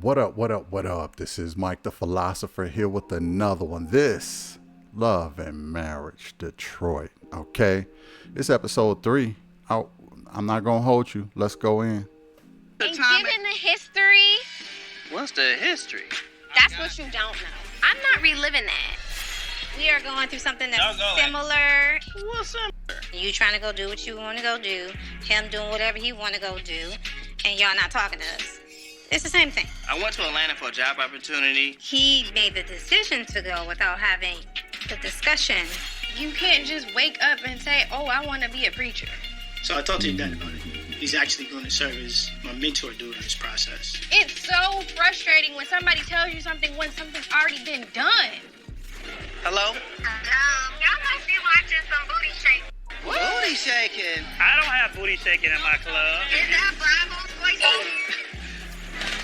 What up, what up, what up? This is Mike the Philosopher here with another one. This Love and Marriage Detroit. Okay? It's episode 3. I'm not going to hold you. Let's go in. And given the history... What's the history? That's what you don't know. I'm not reliving that. We are going through something that's similar. What's similar? You trying to go do what you want to go do. Him doing whatever he want to go do. And y'all not talking to us. It's the same thing. I went to Atlanta for a job opportunity. He made the decision to go without having the discussion. You can't just wake up and say, oh, I want to be a preacher. So I talked to your dad about it. He's actually going to serve as my mentor during this process. It's so frustrating when somebody tells you something when something's already been done. Hello? Y'all must be watching some booty shake. Booty shaking. I don't have booty shaking in my club. Is that Bravo's voice?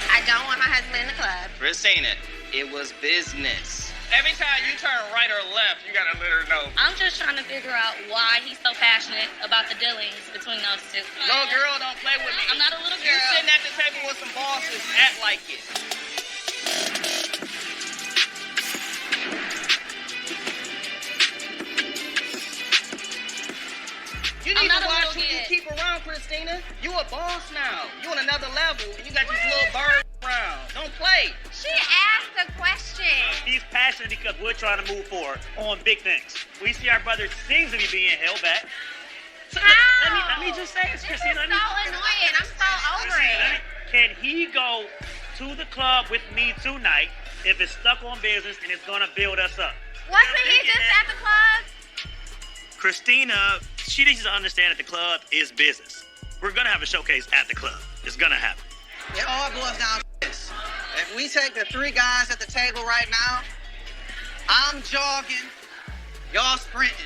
I don't want my husband in the club. Christina, it was business. Every time you turn right or left, you gotta let her know. I'm just trying to figure out why he's so passionate about the dealings between those two. Little girl, don't play with me. I'm not a little You girl. sitting at the table with some bosses, act like it. You I'm need not to a watch little who you kid. keep around, Christina. You a boss now. You on another level. You got these little birds around. Don't play. She asked a question. He's passionate because we're trying to move forward on big things. We see our brother seems to be being held back. So let me just say this, This is Christina. so annoying. I'm so over it. Can he go to the club with me tonight if it's stuck on business and it's gonna build us up? Wasn't he just at the club? Christina, she needs to understand that the club is business. We're gonna have a showcase at the club. It's gonna happen. It all boils down to this. If we take the 3 guys at the table right now, I'm jogging, y'all sprinting.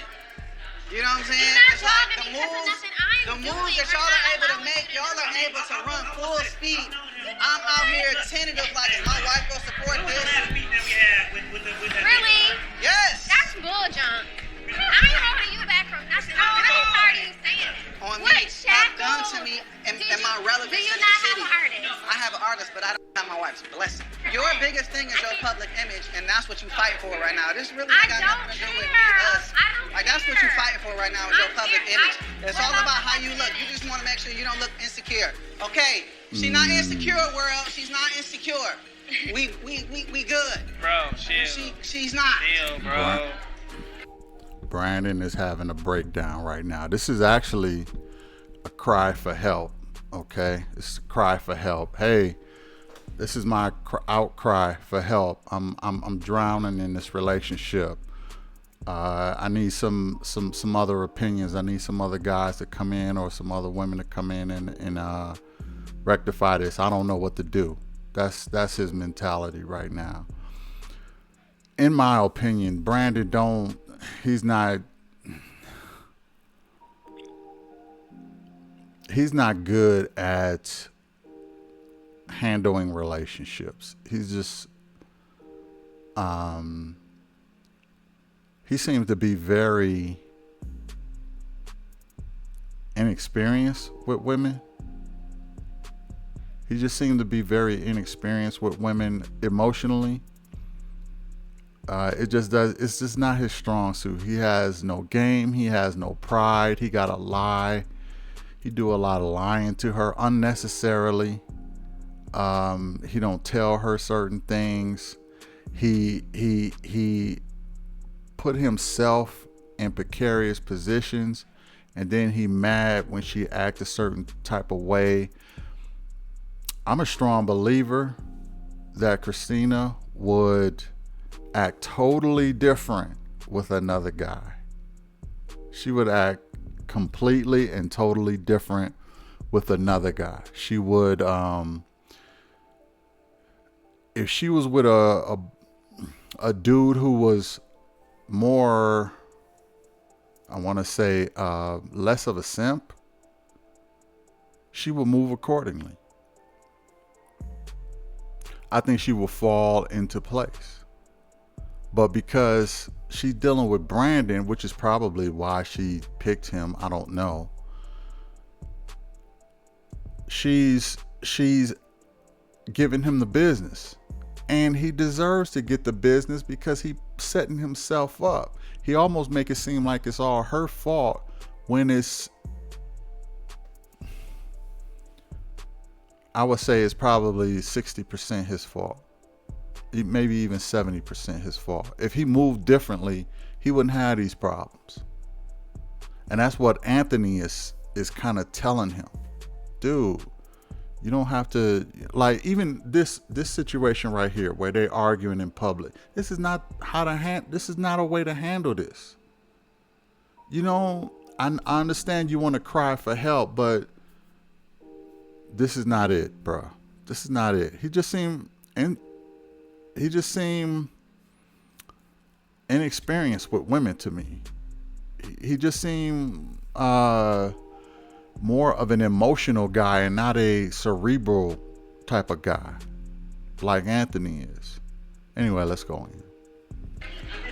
You know what I'm saying? You're not It's like jogging because of nothing I'm the doing. moves that We're y'all not are able to allowing make, you to y'all do are it. able to run full speed. I'm out here tentative like, is my wife gonna support What was the this? last meeting that we had with that? Really? Yes. That's bull junk. I ain't holding you back from nothing. I'm really tired of you saying it. On What me, stop done shackles? to me in Do my you- relevance Do you in the not have city. an artist? I have an artist, but I don't have my wife's blessing. Your biggest thing is your public image, and that's what you fight for right now. This really I got don't nothing to do with care. us. I don't Like, that's what you care. fighting for right now is your I'm public scared. image. It's What all about about how the you public look. You just want to make sure you don't look insecure. Okay, she's not insecure, world. She's not insecure. We good. Bro, chill. She's not. Chill, bro. Brandon is having a breakdown right now. This is actually a cry for help. Okay? It's a cry for help. Hey, this is my outcry for help. I'm drowning in this relationship. I need some other opinions. I need some other guys to come in or some other women to come in and rectify this. I don't know what to do. That's his mentality right now. In my opinion, Brandon he's not good at handling relationships. He's just he seems to be very inexperienced with women. He just seemed to be very inexperienced with women emotionally. It's just not his strong suit. He has no game. He has no pride. He got to lie. He do a lot of lying to her unnecessarily. He don't tell her certain things. He put himself in precarious positions, and then he mad when she act a certain type of way. I'm a strong believer that Christina would act totally different with another guy. She would act completely and totally different with another guy. She would, if she was with a dude who was more, I want to say, less of a simp, she will move accordingly. I think she will fall into place. But because she's dealing with Brandon, which is probably why she picked him, I don't know. She's giving him the business. And he deserves to get the business because he's setting himself up. He almost make it seem like it's all her fault when it's, I would say it's probably 60% his fault. Maybe even 70% his fault. If he moved differently, he wouldn't have these problems. And that's what Anthony is kind of telling him. Dude, you don't have to, like, even this situation right here where they're arguing in public. This is not this is not a way to handle this. You know, I understand you want to cry for help, but this is not it, bro. This is not it. He just seemed inexperienced with women to me. He just seemed more of an emotional guy and not a cerebral type of guy like Anthony is. Anyway, let's go in.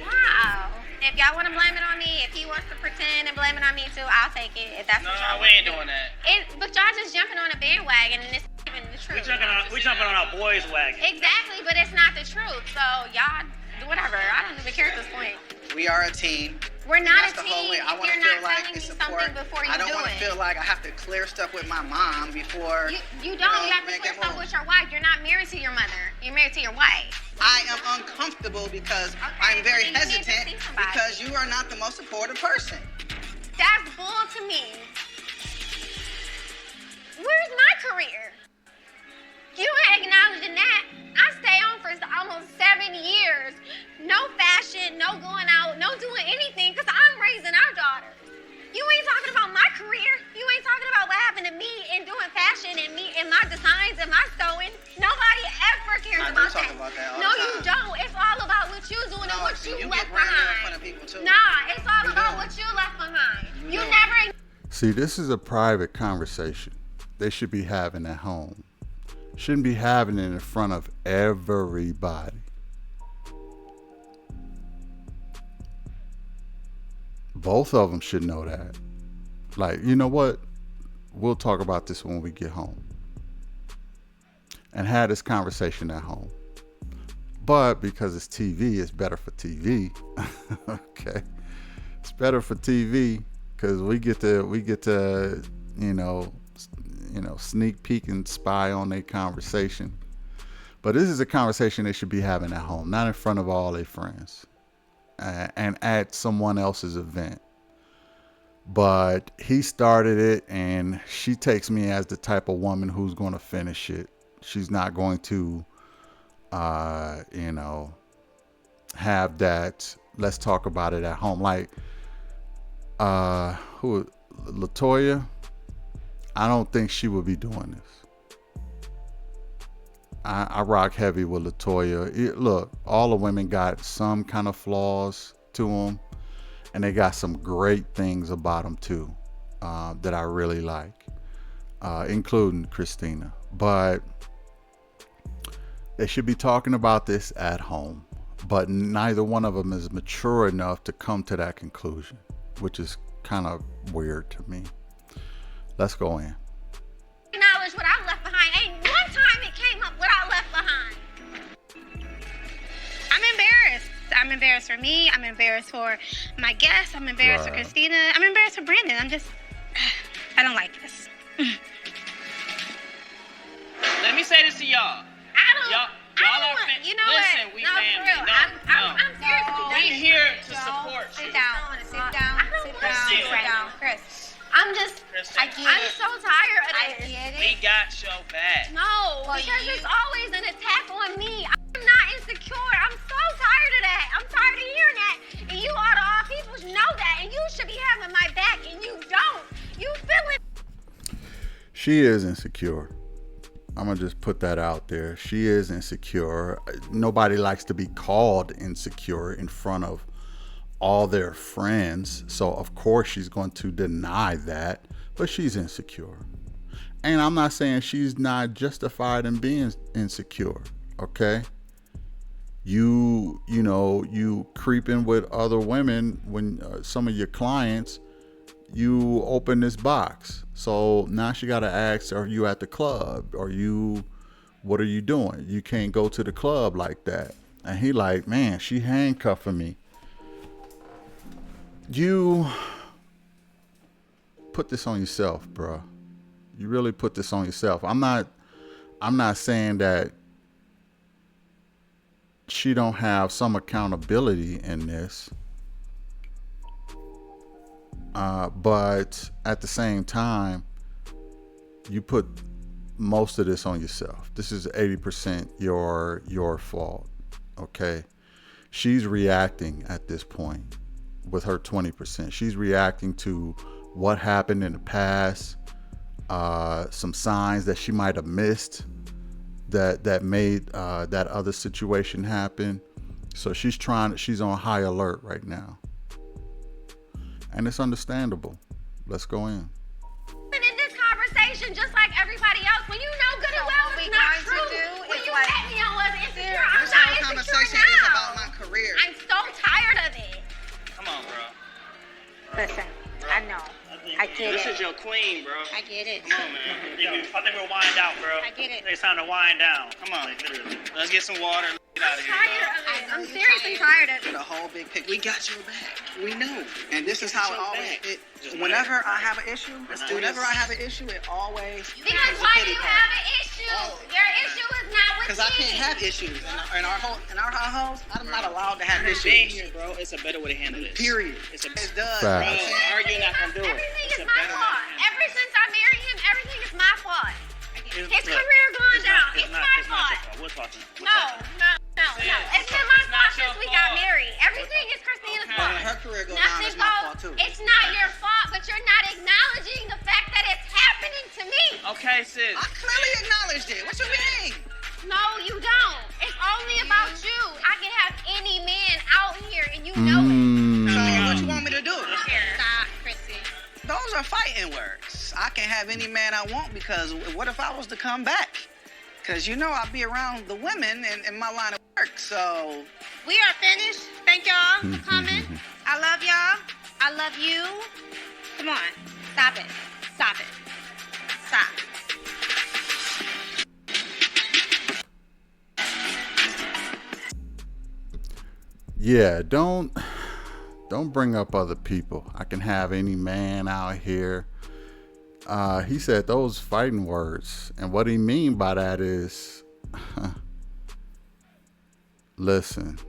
Wow. If y'all want to blame it on me, if he wants to pretend and blame it on me too, I'll take it. If that's No, what y'all we ain't doing that. But y'all just jumping on a bandwagon and it's not even the truth. We jumping on our boys' wagon. Exactly, but it's not the truth. So y'all, whatever. I don't even care at this point. We are a team. We're not That's a the whole team way. I if want you're to feel not like telling me it's something support. before you I don't do want to it. feel like I have to clear stuff with my mom before. You don't. You have to make clear it stuff move. with your wife. You're not married to your mother. You're married to your wife. I am uncomfortable because Okay, I'm very well, then you need to hesitant see somebody. because you are not the most supportive person. That's bull to me. Where's my career? You ain't acknowledging that. I stay on for almost 7 years. No fashion, no going out, no doing anything because I'm raising our daughter. You ain't talking about my career. You ain't talking about what happened to me in doing fashion and me and my designs and my sewing. Nobody ever cares I do about talk that. about that all No, the you time. don't. It's all about what you're doing and No, what see, you you left get branded in behind. front of people too. Nah, it's all You about do. what you left behind. You do. never. See, this is a private conversation they should be having at home. Shouldn't be having it in front of everybody. Both of them should know that. Like, you know what? We'll talk about this when we get home. And have this conversation at home. But because it's TV, it's better for TV. Okay. It's better for TV because we get to, sneak peek and spy on their conversation. But this is a conversation they should be having at home, not in front of all their friends and at someone else's event. But he started it, and she takes me as the type of woman who's going to finish it. She's not going to, have that, let's talk about it at home. Like, Latoya, I don't think she would be doing this. I rock heavy with Latoya. Look, all the women got some kind of flaws to them, and they got some great things about them too, that I really like, including Christina. But they should be talking about this at home. But neither one of them is mature enough to come to that conclusion, which is kind of weird to me. Let's go in. Acknowledge what I left behind. Ain't one time it came up what I left behind. I'm embarrassed. I'm embarrassed for me. I'm embarrassed for my guests. I'm embarrassed for Christina. I'm embarrassed for Brandon. I don't like this. Let me say this to y'all. You know listen, what? we No, family. for real. I'm seriously We done. here to support Sit you. down. Sit down. I don't want to sit Christina. down. Chris. I'm so tired of this. We got your back. No, because it's always an attack on me. I'm not insecure. I'm so tired of that. I'm tired of hearing that. And you ought to all people should know that. And you should be having my back. And you don't. You feel it. She is insecure. I'm going to just put that out there. She is insecure. Nobody likes to be called insecure in front of all their friends. So, of course, she's going to deny that. But she's insecure. And I'm not saying she's not justified in being insecure. Okay? You creeping with other women when some of your clients, you open this box. So now she got to ask, are you at the club? Are you what are you doing? You can't go to the club like that. And he like, man, she handcuffing me. You put this on yourself, bro. You really put this on yourself. I'm not saying that she don't have some accountability in this. But at the same time, you put most of this on yourself. This is 80% your fault. Okay. She's reacting at this point with her 20%. She's reacting to what happened in the past, some signs that she might have missed that made that other situation happen. So she's on high alert right now. And it's understandable. Let's go in. In this conversation, just like everybody else, when you know good and well it's not true. When you met me, I wasn't insecure. I'm This not whole insecure conversation is now. about my career. I'm so tired of it. Come on, bro. Listen, I know. I get This it. is your queen, bro. I get it. Come on, man. I think we'll wind out, bro. I get it. It's time to wind down. Come on. Like, literally. Let's get some water. Get out of here, Tired dog. of it. I'm seriously tired of it. The whole big picture. We got your back. We know. And this is how it always. Whenever I have an issue, it always. Because why do you have an issue? Your issue is not with me. Because I can't have issues in our house. I'm not allowed to have Being issues. here, bro, it's a better way to handle this. Period. It's a It does. Fact. Bro, arguing not gonna do it. Everything It's is a my better fault. way. Ever since I married him, everything is my fault. His Look, career going down. It's my It's not fault. your fault. We're talking. No. It's been my It's not fault since your we got fault. everything. Everything is Christina's fault. Her career goes down. It's my fault too. It's not your fault, but you're not acknowledging the fact that it's happening to me. Okay, sis. I clearly acknowledged it. What you mean? No, you don't. It's only about you. I can have any man out here, and you know it. So what you want me to do? Stop, Chrissy. Those are fighting words. I can have any man I want because what if I was to come back? Because you know I'll be around the women in my line of work. So We are finished. Thank y'all for coming. I love y'all. I love you. Come on. Stop it. Stop it. Stop. Yeah, don't bring up other people. I can have any man out here. He said those fighting words, and what he mean by that is, listen,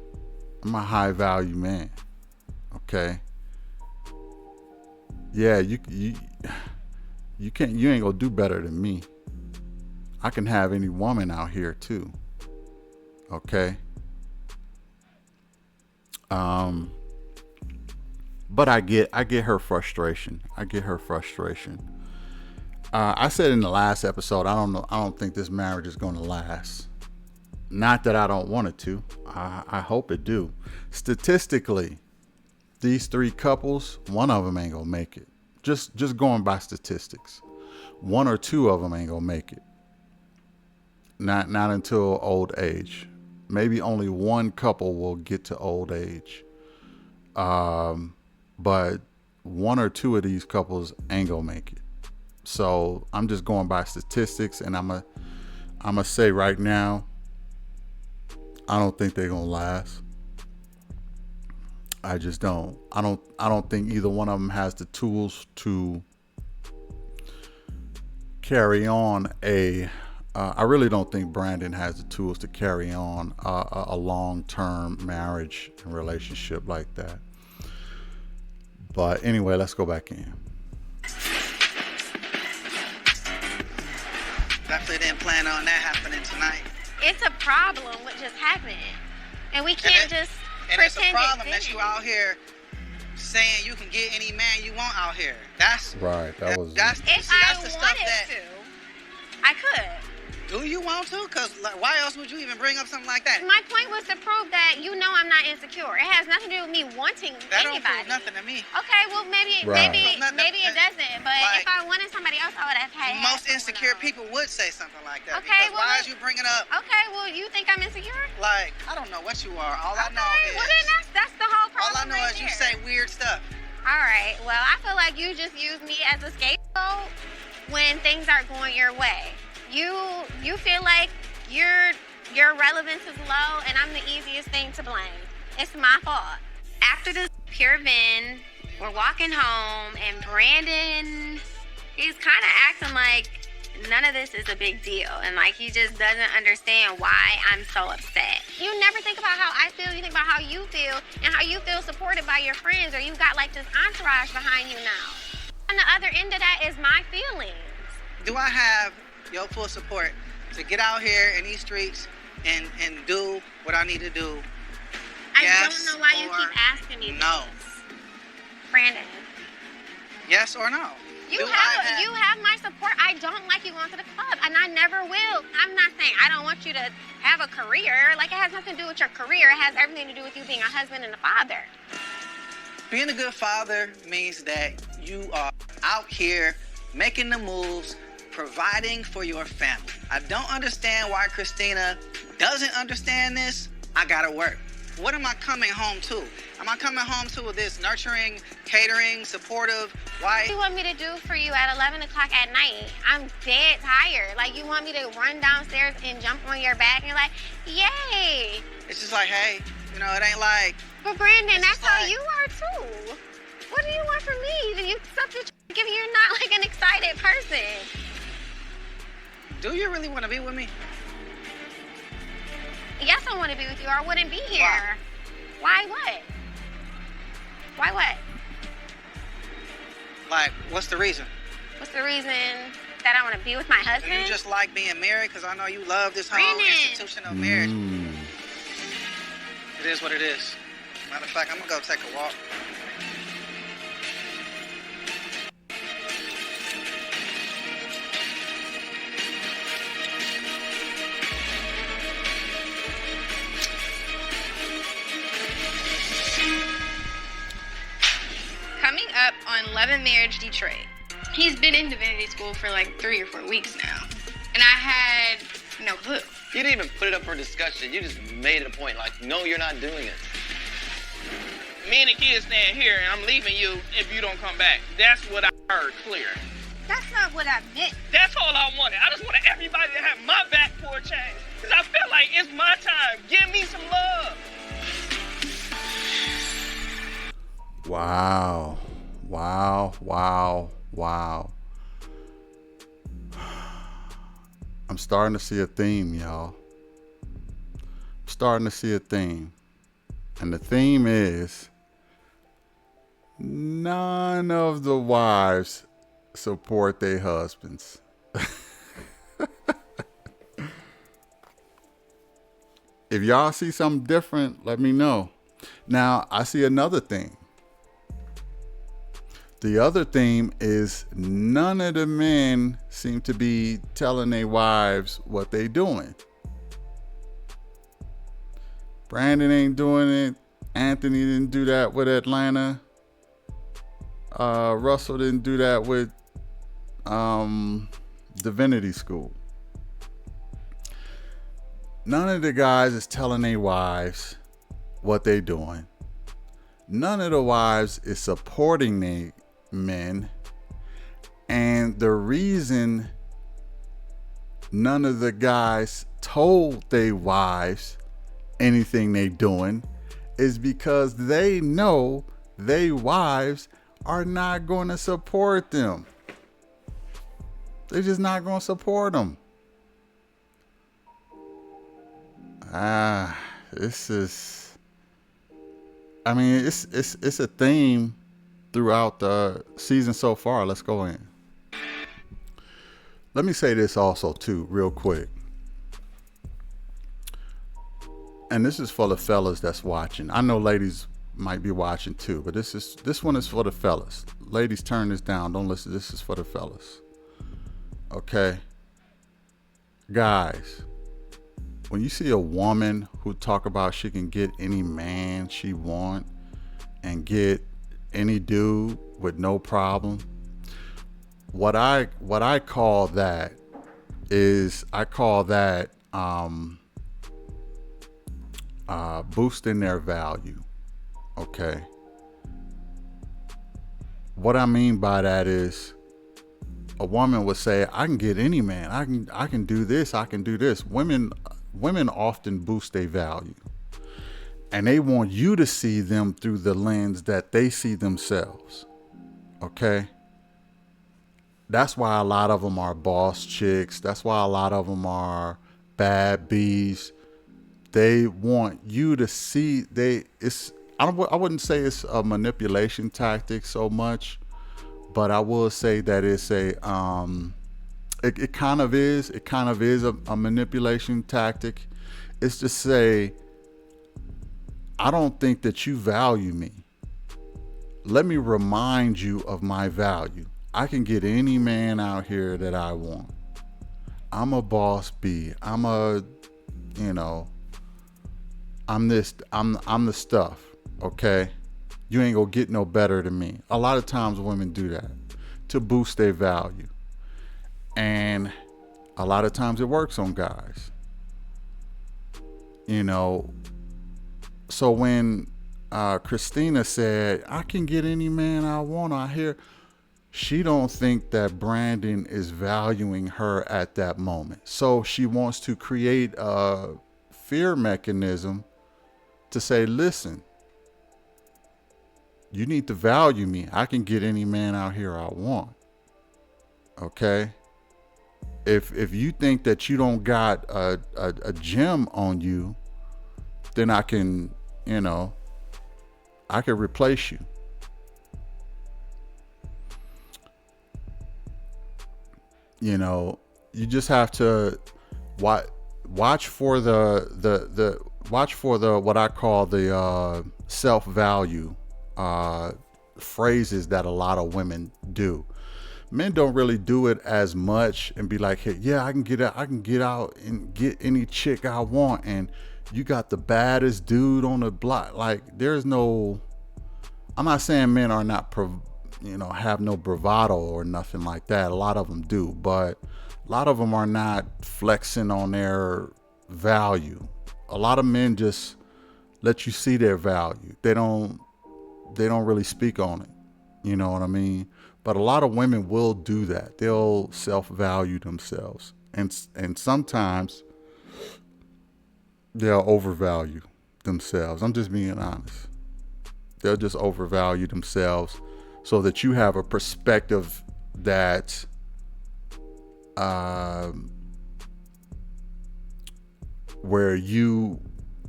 I'm a high value man. Okay. Yeah, you ain't gonna do better than me. I can have any woman out here too. Okay. But I get her frustration. I said in the last episode, I don't think this marriage is going to last. Not that I don't want it to. I hope it do. Statistically, these three couples, one of them ain't gonna make it. Just going by statistics, one or two of them ain't gonna make it. Not until old age. Maybe only one couple will get to old age. But one or two of these couples ain't gonna make it. So I'm just going by statistics, and I'm gonna say right now, I don't think they're gonna last. I just don't. I don't think either one of them has the tools to carry on I really don't think Brandon has the tools to carry on a long-term marriage and relationship like that. But anyway, let's go back in. definitely didn't plan on that happening tonight. It's a problem what just happened. And we can't just And it's a pretend problem it that didn't. you out here saying you can get any man you want out here. That's Right. That was. that's If see, I that's the stuff wanted that. to, I could. Do you want to? Because why else would you even bring up something like that? My point was to prove that you know I'm not insecure. It has nothing to do with me wanting That don't anybody. prove nothing to me. Okay, well maybe Right. maybe it doesn't. But Like, if I wanted somebody else, I would have had. Most someone insecure else. people would say something like that. Okay, because well, why is you bringing up? Okay, well you think I'm insecure? Like, I don't know what you are. All I know Okay, is. well then that's the whole all problem. I know right is you there. say weird stuff. All right. Well, I feel like you just use me as a scapegoat when things aren't going your way. You feel like Your relevance is low, and I'm the easiest thing to blame. It's my fault. After this pure Vin, we're walking home, and Brandon, he's kind of acting like none of this is a big deal, and like he just doesn't understand why I'm so upset. You never think about how I feel, you think about how you feel, and how you feel supported by your friends, or you've got like this entourage behind you now. On the other end of that is my feelings. Do I have your full support to get out here in these streets and do what I need to do? I Yes don't know why you or keep asking me no? this. Brandon. Yes or no? You have my support. I don't like you going to the club, and I never will. I'm not saying I don't want you to have a career. Like, it has nothing to do with your career. It has everything to do with you being a husband and a father. Being a good father means that you are out here making the moves, providing for your family. I don't understand why Christina doesn't understand this. I gotta work. What am I coming home to? Am I coming home to this nurturing, catering, supportive wife? What do you want me to do for you at 11 o'clock at night? I'm dead tired. Like, you want me to run downstairs and jump on your back and you're like, yay. It's just like, hey, you know, it ain't like... But Brandon, that's how like, you are too. What do you want from me? You something giving you're not like an excited person. Do you really want to be with me? Yes, I want to be with you, or I wouldn't be here. Why what? Why what? Like, what's the reason? What's the reason that I want to be with my Do husband? you just like being married? Because I know you love this whole Brandon. institution of marriage. It is what it is. Matter of fact, I'm going to go take a walk. Coming up on Love and Marriage Detroit. He's been in divinity school for like 3 or 4 weeks now. And I had no clue. You didn't even put it up for discussion. You just made it a point. Like, no, you're not doing it. Me and the kids staying here, and I'm leaving you if you don't come back. That's what I heard clear. That's not what I meant. That's all I wanted. I just wanted everybody to have my back for a change. Because I feel like it's my time. Give me some love. Wow. Wow. I'm starting to see a theme, y'all. I'm starting to see a theme. And the theme is none of the wives support their husbands. If y'all see something different, let me know. Now, I see another thing. The other theme is none of the men seem to be telling their wives what they doing. Brandon ain't doing it. Anthony didn't do that with Atlanta. Russell didn't do that with Divinity School. None of the guys is telling their wives what they doing. None of the wives is supporting their men. And the reason none of the guys told their wives anything they doing is because they know their wives are not going to support them. They're just not going to support them. This is, I mean, it's a theme throughout the season so far. Let's go in. Let me say this also too, real quick. And this is for the fellas that's watching. I know ladies might be watching too, but this one is for the fellas. Ladies, turn this down. Don't listen. This is for the fellas. Okay? Guys, when you see a woman who talk about she can get any man she want and get any dude with no problem, what I call that is, I call that boosting their value. Okay. What I mean by that is a woman would say, I can get any man. I can do this. I can do this. Women often boost their value. And they want you to see them through the lens that they see themselves. Okay? That's why a lot of them are boss chicks. That's why a lot of them are bad bees. They want you to see I wouldn't say it's a manipulation tactic so much, but I will say that it's it kind of is a manipulation tactic. It's to say, I don't think that you value me. Let me remind you of my value. I can get any man out here that I want. I'm a boss bee. I'm the stuff. Okay? You ain't gonna get no better than me. A lot of times women do that to boost their value. And a lot of times it works on guys. So when Christina said, I can get any man I want out here, she don't think that Brandon is valuing her at that moment. So she wants to create a fear mechanism to say, listen, you need to value me. I can get any man out here I want. Okay? If you think that you don't got a gem on you, then I can replace you. You just have to watch for the what I call the self-value phrases that a lot of women do. Men don't really do it as much and be like, hey, yeah, I can get out and get any chick I want, and you got the baddest dude on the block. Like, I'm not saying men are not have no bravado or nothing like that. A lot of them do, but a lot of them are not flexing on their value. A lot of men just let you see their value. They don't really speak on it. You know what I mean? But a lot of women will do that. They'll self-value themselves. And sometimes they'll overvalue themselves. I'm just being honest. They'll just overvalue themselves so that you have a perspective that where you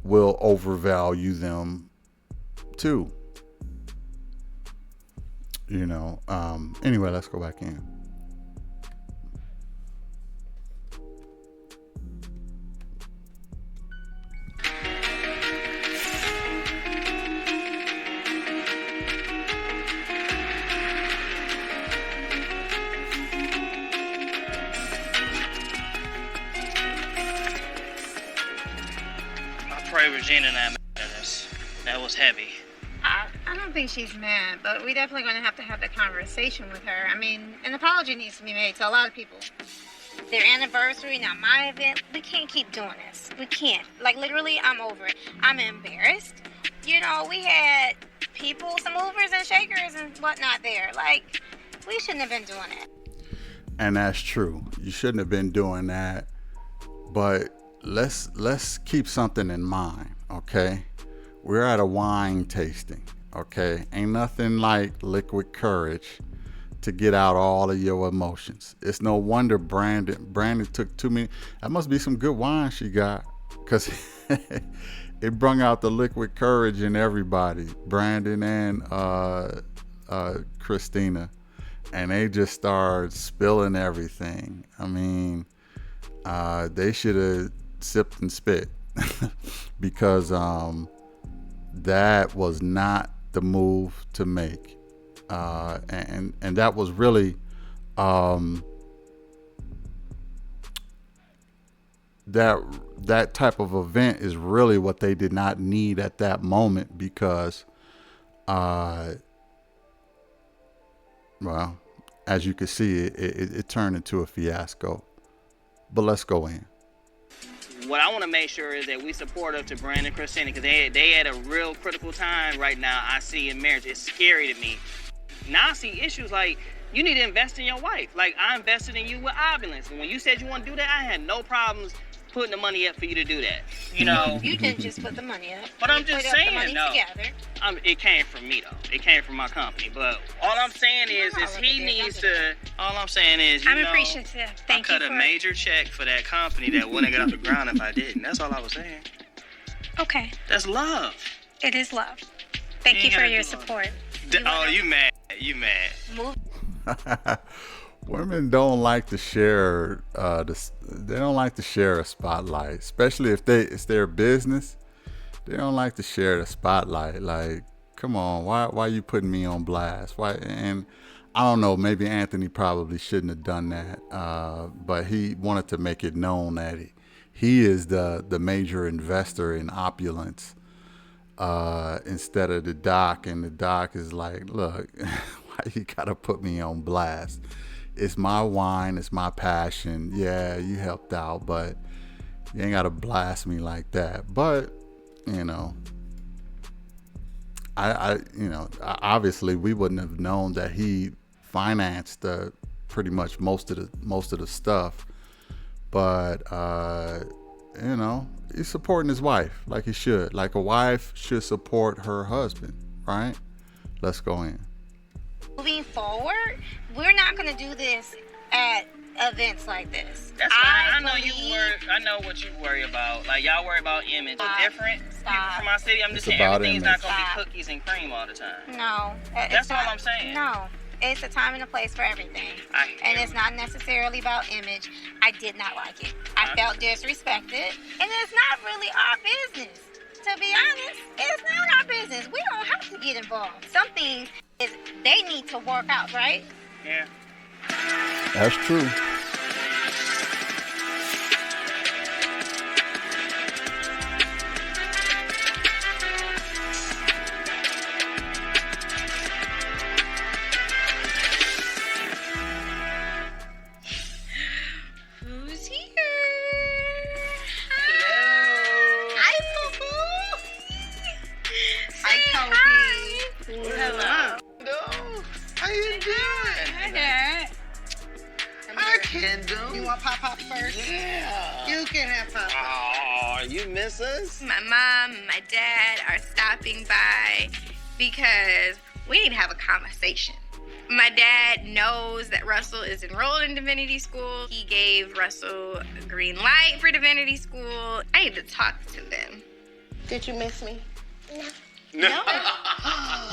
will overvalue them too. Anyway, let's go back in. I pray Regina and I made this. That was heavy. I don't think she's mad, but we definitely going to have the conversation with her. I mean, an apology needs to be made to a lot of people. Their anniversary, not my event. We can't keep doing this. We can't. Like, literally, I'm over it. I'm embarrassed. We had people, some movers and shakers and whatnot there. Like, we shouldn't have been doing it. And that's true. You shouldn't have been doing that. But let's keep something in mind, okay? We're at a wine tasting, okay? Ain't nothing like liquid courage to get out all of your emotions. It's no wonder Brandon took too many. That must be some good wine she got, because it brung out the liquid courage in everybody, Brandon and Christina, and they just started spilling everything. I mean, they should have sipped and spit because that was not the move to make. And that was really that type of event is really what they did not need at that moment, because well, as you can see, it turned into a fiasco. But let's go in. What I want to make sure is that we support up to Brandon and Christina, because they at a real critical time right now. I see in marriage. It's scary to me. Now I see issues like You need to invest in your wife. Like, I invested in you with Opulence. And when you said you want to do that, I had no problems putting the money up for you to do that. You know? You didn't just put the money up. But I'm You just put up the saying, money though. together. It came from me, though. It came from my company. But all I'm saying is he needs to... All I'm saying is, I'm appreciative. Thank you I cut a major check for that company that wouldn't get off the ground if I didn't. That's all I was saying. Okay. That's love. It is love. Thank you for your support. You mad. You mad. Move. Women don't like to share they don't like to share a spotlight, especially if it's their business. They don't like to share the spotlight. Like, come on, why you putting me on blast? Why? And I don't know, maybe Anthony probably shouldn't have done that, but he wanted to make it known that he is the major investor in Opulence instead of the doc, and the doc is like, look, why you gotta put me on blast? It's my wine, it's my passion. Yeah, you helped out, but you ain't gotta blast me like that. But you know, obviously we wouldn't have known that he financed pretty much most of the stuff. But you know, he's supporting his wife like he should. Like a wife should support her husband, right? Let's go in. Moving forward, we're not going to do this at events like this. That's fine. I know what you worry about. Like, y'all worry about image. Different people from my city. I'm just saying everything's not going to be cookies and cream all the time. No. That's all I'm saying. No. It's a time and a place for everything. And it's not necessarily about image. I did not like it. I felt disrespected. And it's not really our business. To be honest, it's not our business. We don't have to get involved. Some things they need to work out, right? Yeah. That's true. Who's here? Hello. Hi, Poo-Poo. Hi, Kobe. Hello. Kendall, how you doing? Hi, Dad. Hi, Kendall. You want Pop first? Yeah. You can have Pop. Oh, you miss us? My mom and my dad are stopping by because we need to have a conversation. My dad knows that Russell is enrolled in Divinity School. He gave Russell a green light for Divinity School. I need to talk to them. Did you miss me? No.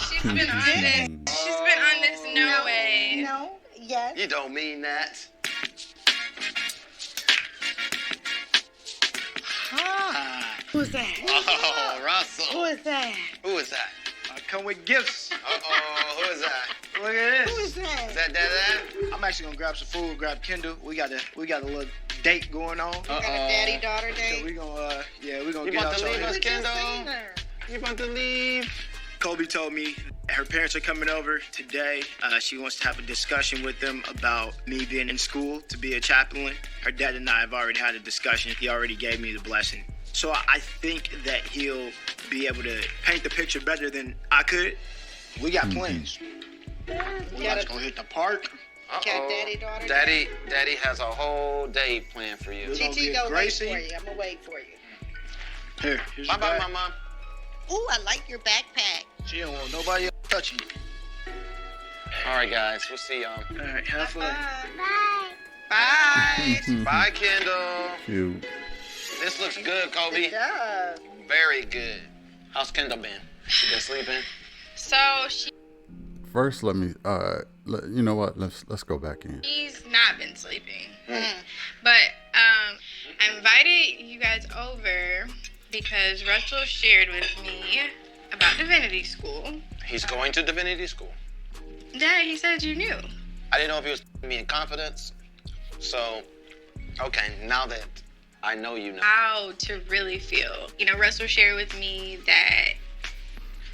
She's been on this. She's been on this no way. No. Yes. You don't mean that. Hi. Who's that? Oh, Russell. Who is that? Who is that? I come with gifts. Uh-oh, who is that? Look at this. Who is that? Is that Dad? I'm actually gonna grab some food, grab Kendall. We got a little date going on. Uh-oh. Daddy-daughter So date? we gonna we gonna You get about out to leave y'all. us, Kendall? You about to leave? Kobe told me her parents are coming over today. She wants to have a discussion with them about me being in school to be a chaplain. Her dad and I have already had a discussion. He already gave me the blessing. So I think that he'll be able to paint the picture better than I could. We got plans. We're just gonna hit the park. Uh-oh. daddy-daughter Daddy has a whole day planned for you. We're gonna get Gracie. I'm gonna wait for you. Here, here's your Bye-bye, bag. Mama. Ooh, I like your backpack. She don't want nobody else touching you. All right, guys. We'll see y'all. All right, have fun. Bye. Bye, Kendall. Cute. This looks good, Kobe. Yeah. Very good. How's Kendall been? She been sleeping? So First, let me. You know what? Let's go back in. she's not been sleeping. But I invited you guys over because Russell shared with me about Divinity School. He's going to Divinity School. Dad, he said you knew. I didn't know if he was putting me in confidence. So, okay, now that I know you know. How to really feel. You know, Russell shared with me that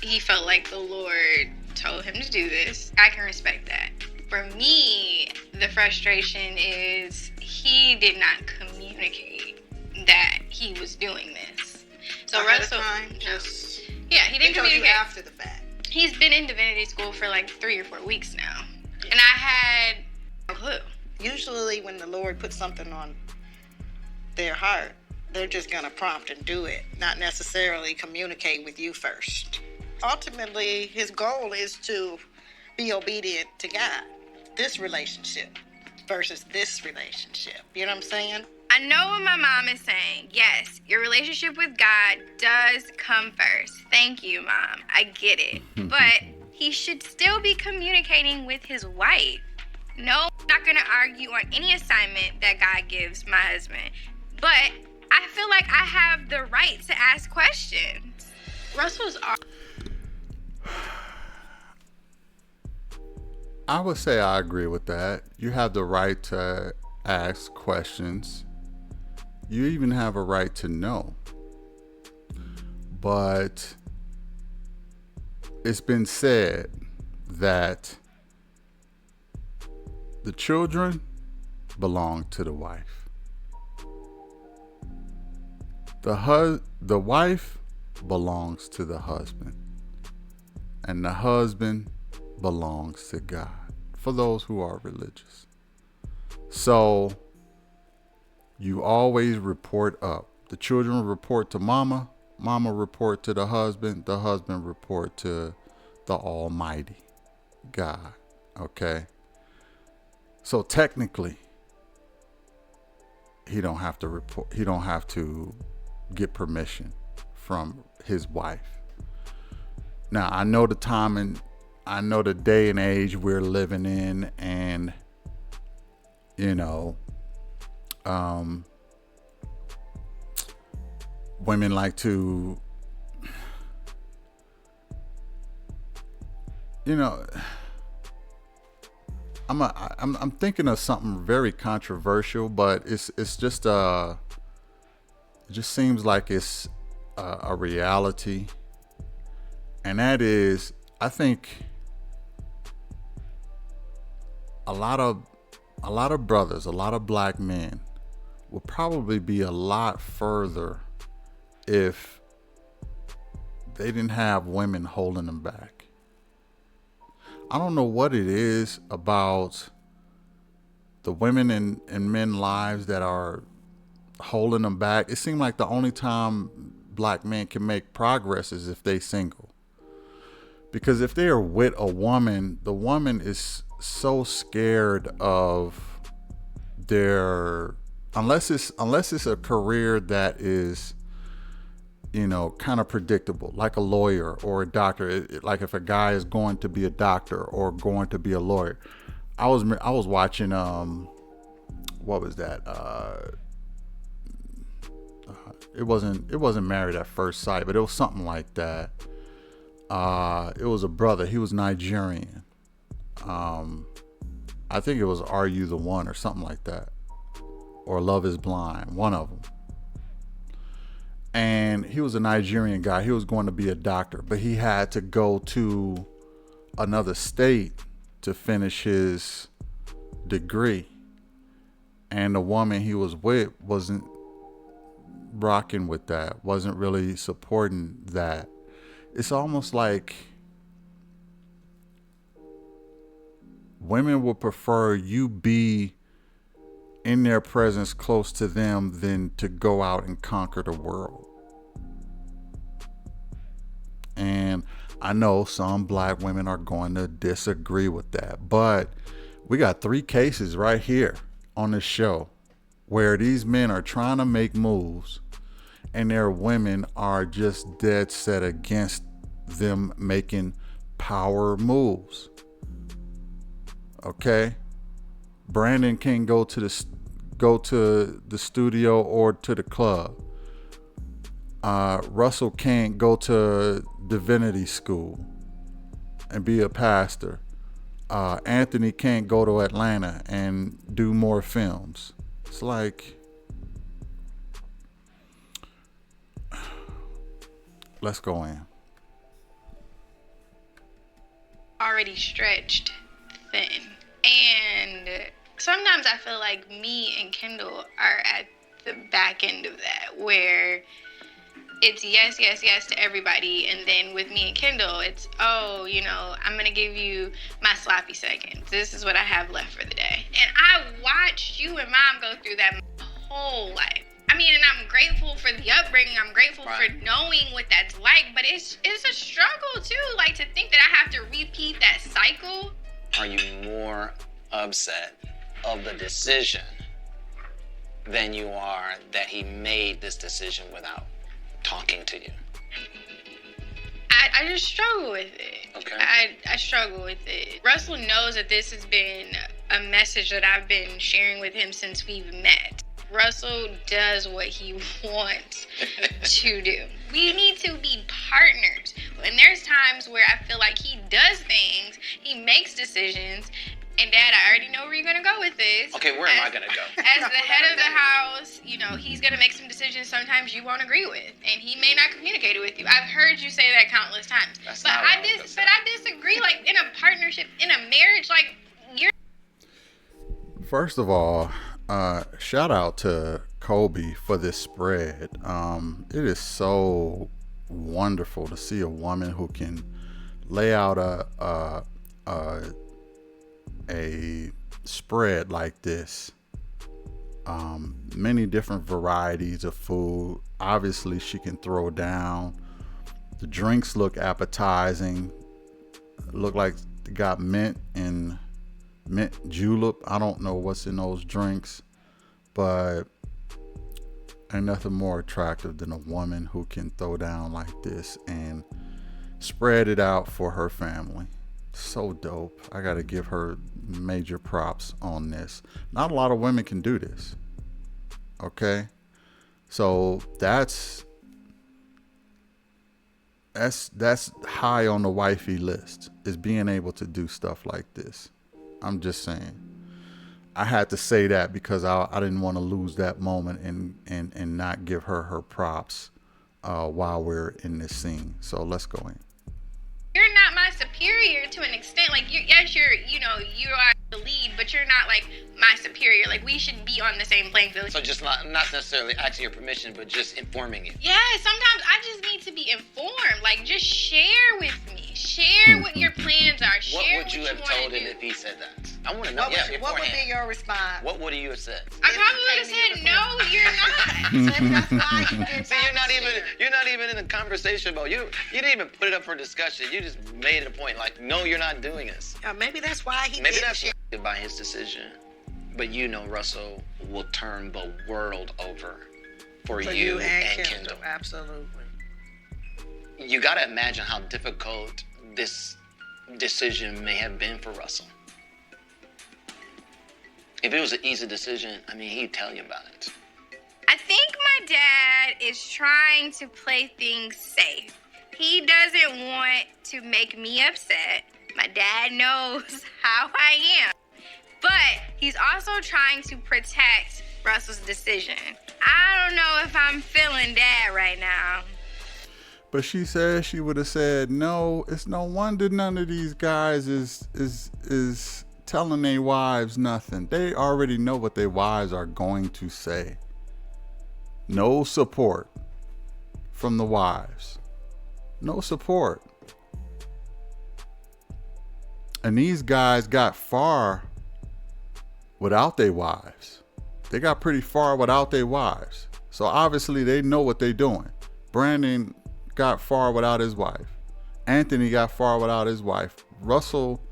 he felt like the Lord told him to do this. I can respect that. For me, the frustration is he did not communicate that he was doing this. So Ahead Russell, of time, yeah, he didn't told you communicate after the fact. He's been in Divinity School for like 3 or 4 weeks now. And I had no clue. Usually when the Lord puts something on their heart, they're just going to prompt and do it, not necessarily communicate with you first. Ultimately, his goal is to be obedient to God. This relationship versus this relationship. You know what I'm saying? I know what my mom is saying. Yes, your relationship with God does come first. Thank you, Mom. I get it. But he should still be communicating with his wife. No, I'm not going to argue on any assignment that God gives my husband. But I feel like I have the right to ask questions. Russell's... I would say I agree with that. You have the right to ask questions. You even have a right to know. But it's been said that the children belong to the wife. The wife belongs to the husband. And the husband belongs to God, for those who are religious. So you always report up. The children report to mama, mama report to the husband report to the Almighty God. Okay? So technically, he don't have to get permission from his wife. Now, I know the time and I know the day and age we're living in, and women like to, I'm thinking of something very controversial, but it's just it just seems like it's a reality, and that is, I think a lot of brothers, a lot of black men will probably be a lot further if they didn't have women holding them back. I don't know what it is about the women in men's lives that are holding them back. It seems like the only time black men can make progress is if they single. Because if they are with a woman, the woman is so scared of their, unless it's a career that is, kind of predictable, like a lawyer or a doctor. Like if a guy is going to be a doctor or going to be a lawyer. I was watching what was that? It wasn't Married at First Sight, but it was something like that. It was a brother. He was Nigerian. I think it was Are You the One or something like that, or Love Is Blind, one of them. And he was a Nigerian guy. He was going to be a doctor, but he had to go to another state to finish his degree. And the woman he was with wasn't rocking with that, wasn't really supporting that. It's almost like women would prefer you be in their presence close to them than to go out and conquer the world. And I know some black women are going to disagree with that, but we got 3 cases right here on this show where these men are trying to make moves and their women are just dead set against them making power moves. Okay? Brandon can't go to the studio or to the club. Russell can't go to divinity school and be a pastor. Anthony can't go to Atlanta and do more films. It's like, let's go in. Already stretched thin. And sometimes I feel like me and Kendall are at the back end of that, where it's yes, yes, yes to everybody. And then with me and Kendall, it's, oh, you know, I'm going to give you my sloppy seconds. This is what I have left for the day. And I watched you and Mom go through that my whole life. I mean, and I'm grateful for the upbringing. I'm grateful for knowing what that's like. But it's a struggle, too. Like, to think that I have to repeat that cycle. Are you more upset of the decision than you are that he made this decision without talking to you? I just struggle with it. Okay. I struggle with it. Russell knows that this has been a message that I've been sharing with him since we've met. Russell does what he wants to do. We need to be partners. And there's times where I feel like he does things, he makes decisions, and Dad, I already know where you're going to go with this. Okay, where am I going to go? As the head of the house, you know, he's going to make some decisions sometimes you won't agree with. And he may not communicate it with you. I've heard you say that countless times. But I disagree. Like, in a partnership, in a marriage, like, you're... First of all, shout out to Kobe for this spread. It is so wonderful to see a woman who can lay out a spread like this. Many different varieties of food. Obviously, she can throw down. The drinks look appetizing. Look like they got mint and mint julep. I don't know what's in those drinks, but ain't nothing more attractive than a woman who can throw down like this and spread it out for her family. So dope. I gotta give her major props on this. Not a lot of women can do this. Okay, so that's high on the wifey list, is being able to do stuff like this. I'm just saying. I had to say that because I didn't want to lose that moment and not give her props while we're in this scene. So let's go in. You're not my superior to an extent. Like, you are the lead, but you're not like my superior. Like, we should be on the same playing field. So just not necessarily asking your permission, but just informing you. Yeah, sometimes I just need to be informed. Like, just share with me. Share what your plans are. Share what would you have told him if he said that? I want to know. What would be your response? What would you have said? I probably would have said, no, you're not. That's why you didn't. See, you're not even in the conversation about you. You didn't even put it up for discussion. You just made it a point. Like, no, you're not doing this. Maybe that's why he. Maybe that's by his decision. But you know, Russell will turn the world over for you and Kendall. Absolutely. You got to imagine how difficult this decision may have been for Russell. If it was an easy decision, I mean, he'd tell you about it. I think my dad is trying to play things safe. He doesn't want to make me upset. My dad knows how I am. But he's also trying to protect Russell's decision. I don't know if I'm feeling Dad right now. But she said she would have said no. It's no wonder none of these guys is telling their wives nothing. They already know what their wives are going to say. No support from the wives. No support. And these guys got far without their wives. They got pretty far without their wives. So obviously they know what they're doing. Brandon got far without his wife. Anthony got far without his wife. Russell,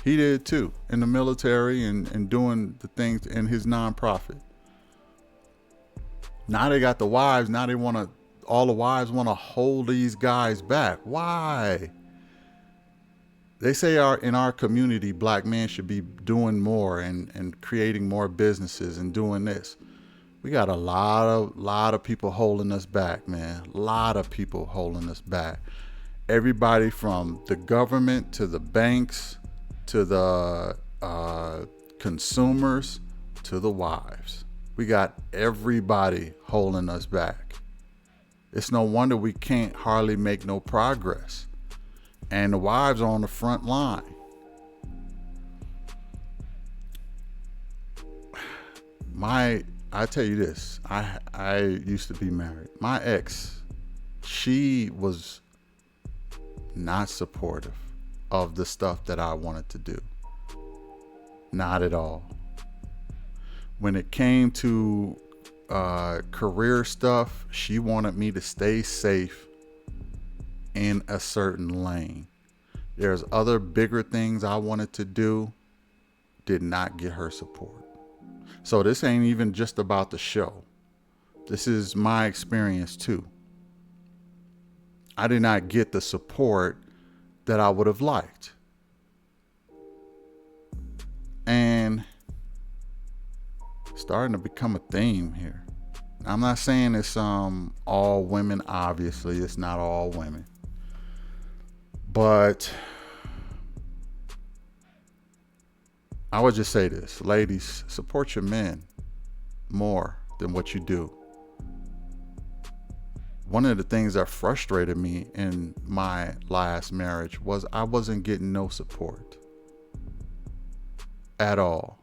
he did too, in the military and doing the things in his nonprofit. Now they got the wives. Now they want to, all the wives want to hold these guys back. Why? They say in our community, black men should be doing more and creating more businesses and doing this. We got a lot of people holding us back, man. A lot of people holding us back. Everybody from the government to the banks to the consumers to the wives. We got everybody holding us back. It's no wonder we can't hardly make no progress. And the wives are on the front line. I tell you this, I used to be married. My ex, she was not supportive of the stuff that I wanted to do. Not at all. When it came to career stuff, she wanted me to stay safe in a certain lane. There's other bigger things I wanted to do, did not get her support. So this ain't even just about the show. This is my experience too. I did not get the support that I would have liked. And starting to become a theme here. I'm not saying it's all women, obviously. It's not all women. But I would just say this, ladies, support your men more than what you do. One of the things that frustrated me in my last marriage was I wasn't getting no support at all.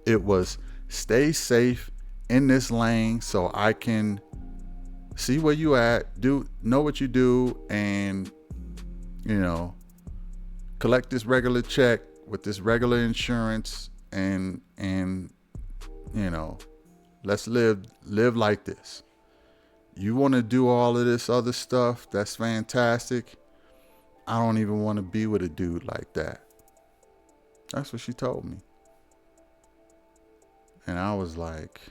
It was stay safe in this lane so I can see where you at, know what you do, and collect this regular check with this regular insurance, and let's live like this. You want to do all of this other stuff, that's fantastic. I don't even want to be with a dude like that. That's what she told me. And I was like,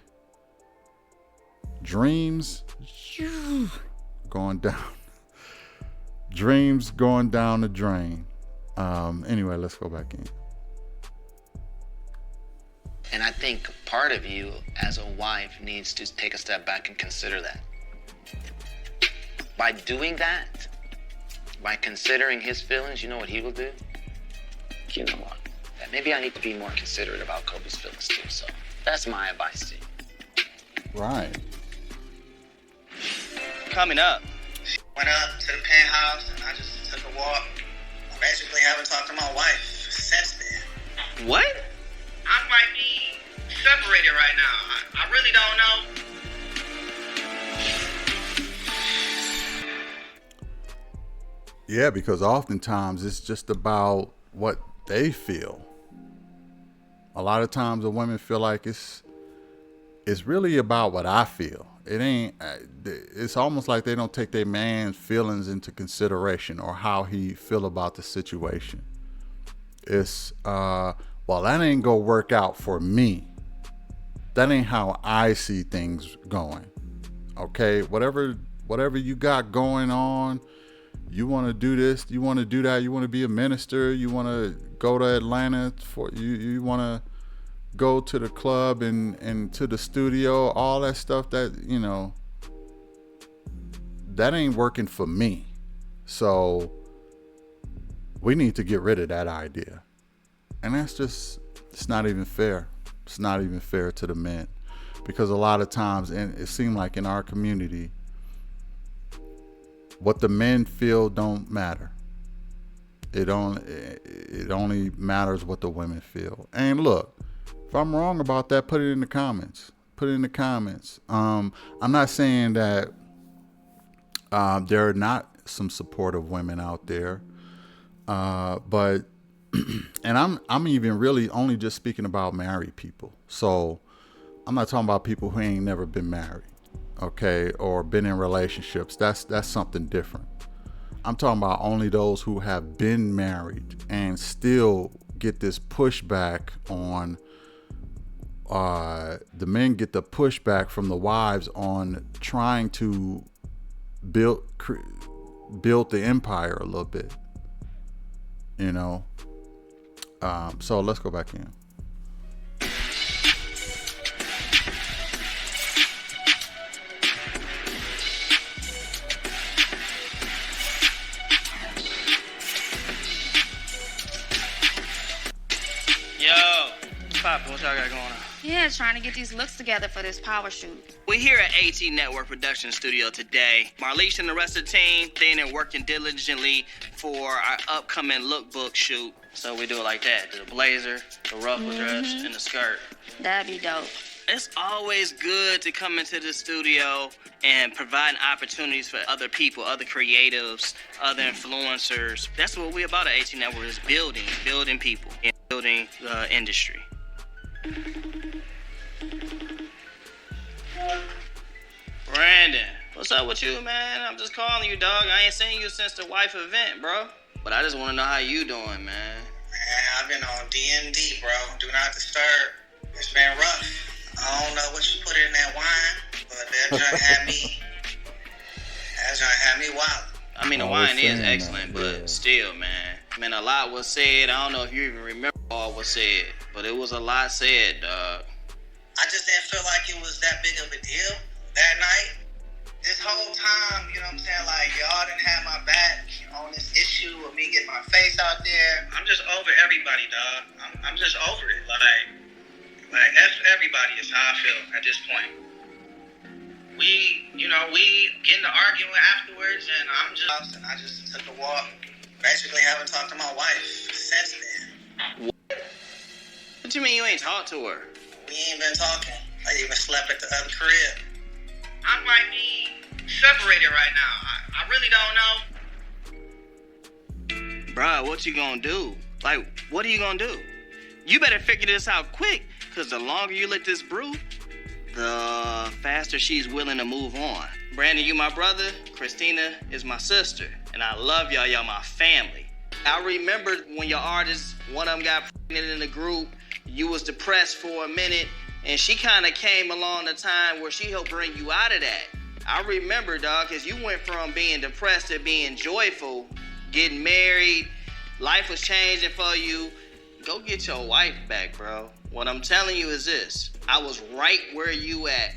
dreams going down. Dreams going down the drain. Anyway, let's go back in. And I think part of you as a wife needs to take a step back and consider that. By doing that, by considering his feelings, you know what he will do? You know what? That maybe I need to be more considerate about Kobe's feelings too. So that's my advice to you. Right. Coming up. Went up to the penthouse and I just took a walk. I basically haven't talked to my wife since then. What? I might be separated right now. I really don't know. Yeah, because oftentimes it's just about what they feel. A lot of times the women feel like it's really about what I feel. It ain't, it's almost like they don't take their man's feelings into consideration or how he feel about the situation. It's, well, that ain't gonna work out for me. That ain't how I see things going. Okay, whatever you got going on, you want to do this, you want to do that, you want to be a minister, you want to go to Atlanta, you want to go to the club and to the studio, all that stuff that, that ain't working for me. So we need to get rid of that idea. And that's just, it's not even fair. It's not even fair to the men, because a lot of times, and it seems like in our community, what the men feel don't matter. It only matters what the women feel. And look, if I'm wrong about that, put it in the comments. Put it in the comments. I'm not saying that there are not some supportive women out there, but and I'm even really only just speaking about married people. So I'm not talking about people who ain't never been married, okay, or been in relationships. That's something different. I'm talking about only those who have been married and still get this pushback on. The men get the pushback from the wives on trying to build the empire a little bit, so let's go back in. What y'all got going on? Yeah, trying to get these looks together for this power shoot. We're here at AT Network Production Studio today. Marlish and the rest of the team, they are working diligently for our upcoming lookbook shoot. So we do it like that. The blazer, the ruffle dress, and the skirt. That'd be dope. It's always good to come into the studio and provide opportunities for other people, other creatives, other influencers. That's what we're about at AT Network, is building people and building the industry. Brandon, what's up with you, man? I'm just calling you, dog. I ain't seen you since the wife event, bro. But I just want to know how you doing, man. Man, I've been on DND, bro. Do not disturb. It's been rough. I don't know what you put in that wine, but that joint had me wild. I mean, the wine is excellent, but still, man. Man, a lot was said. I don't know if you even remember all was said, but it was a lot said, dog. I just didn't feel like it was that big of a deal that night. This whole time, you know what I'm saying, like, y'all didn't have my back on this issue of me getting my face out there. I'm just over everybody, dog. I'm just over it. Like, F everybody is how I feel at this point. We get into arguing afterwards, and I just took a walk. Basically, haven't talked to my wife since then. What you mean you ain't talked to her? We ain't been talking. I even slept at the other crib. I might be separated right now. I really don't know. Bruh, what you gonna do? Like, what are you gonna do? You better figure this out quick, because the longer you let this brew, the faster she's willing to move on. Brandon, you my brother. Christina is my sister. And I love y'all. Y'all my family. I remember when your artist, one of them got pregnant in the group, you was depressed for a minute, and she kind of came along the time where she helped bring you out of that. I remember, dog, because you went from being depressed to being joyful, getting married, life was changing for you. Go get your wife back, bro. What I'm telling you is this. I was right where you at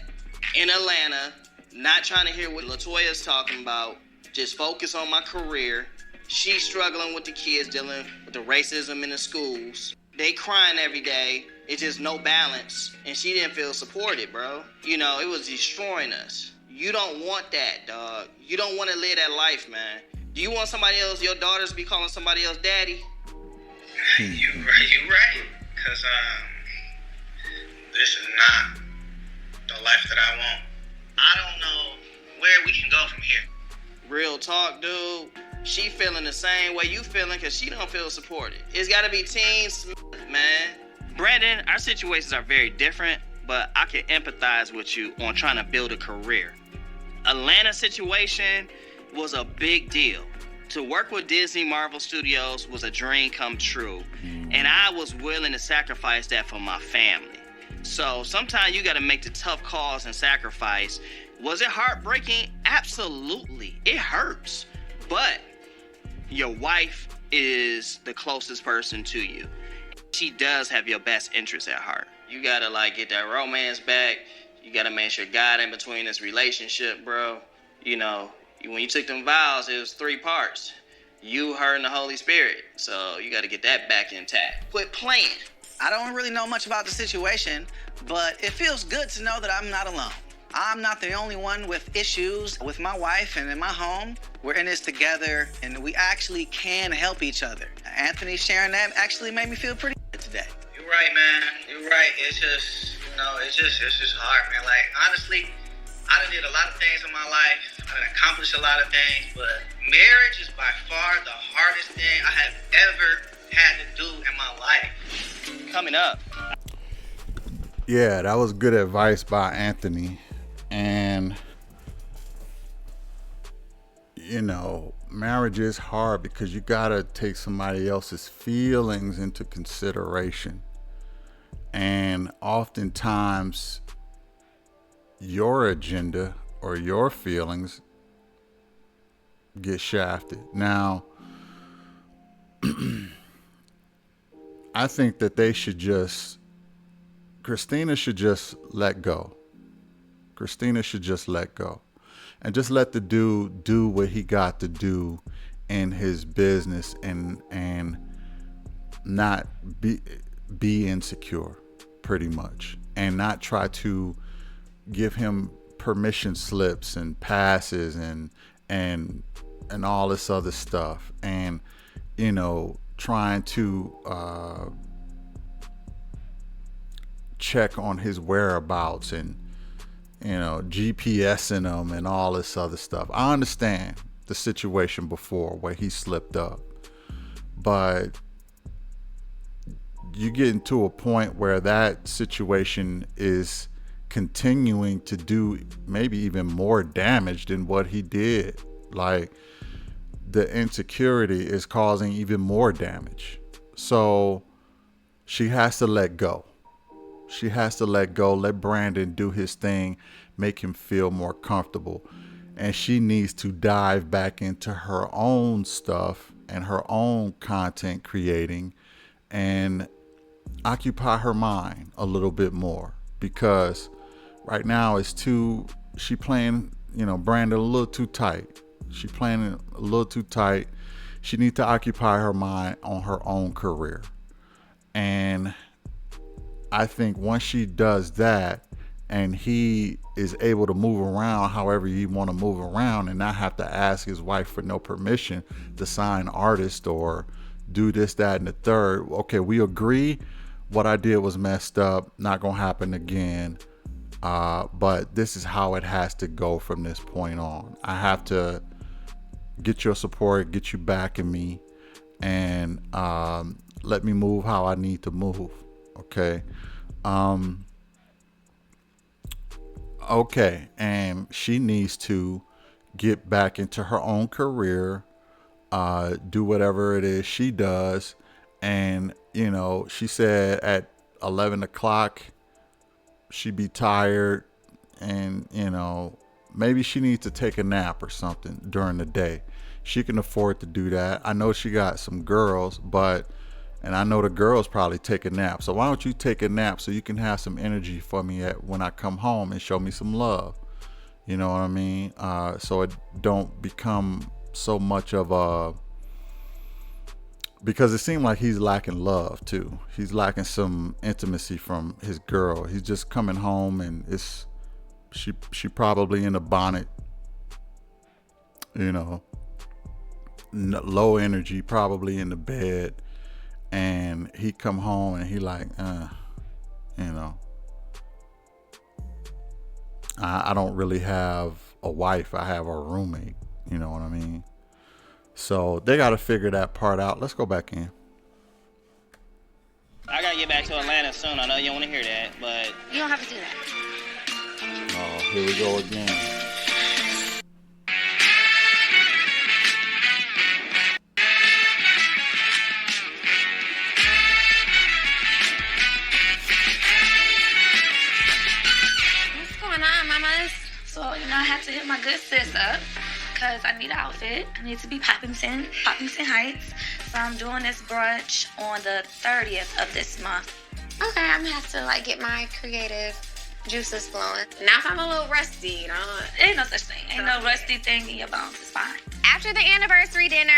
in Atlanta, not trying to hear what LaToya's talking about. Just focus on my career. She's struggling with the kids, dealing with the racism in the schools. They crying every day. It's just no balance. And she didn't feel supported, bro. You know, it was destroying us. You don't want that, dog. You don't want to live that life, man. Do you want somebody else, your daughters, be calling somebody else daddy? You right. Because, this is not the life that I want. I don't know where we can go from here. Real talk, dude. She feeling the same way you feeling because she don't feel supported. It's got to be Team Smith, man. Brandon, our situations are very different, but I can empathize with you on trying to build a career. Atlanta situation was a big deal. To work with Disney Marvel Studios was a dream come true, and I was willing to sacrifice that for my family. So sometimes you got to make the tough calls and sacrifice. Was it heartbreaking? Absolutely. It hurts. But your wife is the closest person to you. She does have your best interest at heart. You got to get that romance back. You got to make sure God in between this relationship, bro. You know, when you took them vows, it was 3 parts. You, her, and the Holy Spirit. So you got to get that back intact. Quit playing. I don't really know much about the situation, but it feels good to know that I'm not alone. I'm not the only one with issues with my wife and in my home. We're in this together, and we actually can help each other. Anthony sharing that actually made me feel pretty good today. You're right, man. You're right. It's just, it's just hard, man. Like, honestly, I done did a lot of things in my life. I done accomplished a lot of things, but marriage is by far the hardest thing I have ever had to do in my life. Coming up. Yeah, that was good advice by Anthony. And, marriage is hard because you got to take somebody else's feelings into consideration. And oftentimes, your agenda or your feelings get shafted. Now, I think that Christina should just let go. Christina should just let go and just let the dude do what he got to do in his business and not be insecure, pretty much, and not try to give him permission slips and passes and all this other stuff, and trying to check on his whereabouts and, GPSing him and all this other stuff. I understand the situation before where he slipped up, but you get to a point where that situation is continuing to do maybe even more damage than what he did. Like, the insecurity is causing even more damage. So she has to let go. She has to let go, let Brandon do his thing, make him feel more comfortable. And she needs to dive back into her own stuff and her own content creating and occupy her mind a little bit more, because right now she playing, Brandon a little too tight. She playing it a little too tight. She needs to occupy her mind on her own career. And I think once she does that and he is able to move around however he want to move around and not have to ask his wife for no permission to sign artist or do this, that, and the third. Okay, we agree what I did was messed up, not gonna happen again. But this is how it has to go from this point on. I have to get your support, get you backing me, and let me move how I need to move. Okay. Okay. And she needs to get back into her own career, do whatever it is she does. And, she said at 11 o'clock, she'd be tired, and, maybe she needs to take a nap or something during the day. She can afford to do that. I know she got some girls, and I know the girls probably take a nap. So why don't you take a nap so you can have some energy for me when I come home and show me some love? You know what I mean? So it don't become so much of a, because it seemed like he's lacking love too. He's lacking some intimacy from his girl. He's just coming home and she probably in a bonnet, low energy, probably in the bed, and he come home and he like, I don't really have a wife. I have a roommate. You know what I mean? So they got to figure that part out. Let's go back in. I gotta get back to Atlanta soon. I know you don't want to hear that, but You don't have to do that. Oh, here we go again. What's going on, mamas? So, I have to hit my good sis up because I need an outfit. I need to be Poppington Heights. So I'm doing this brunch on the 30th of this month. Okay, I'm gonna have to get my creative juices flowing. Now if I'm a little rusty, Ain't no such thing. Ain't no rusty thing in your bones. It's fine. After the anniversary dinner,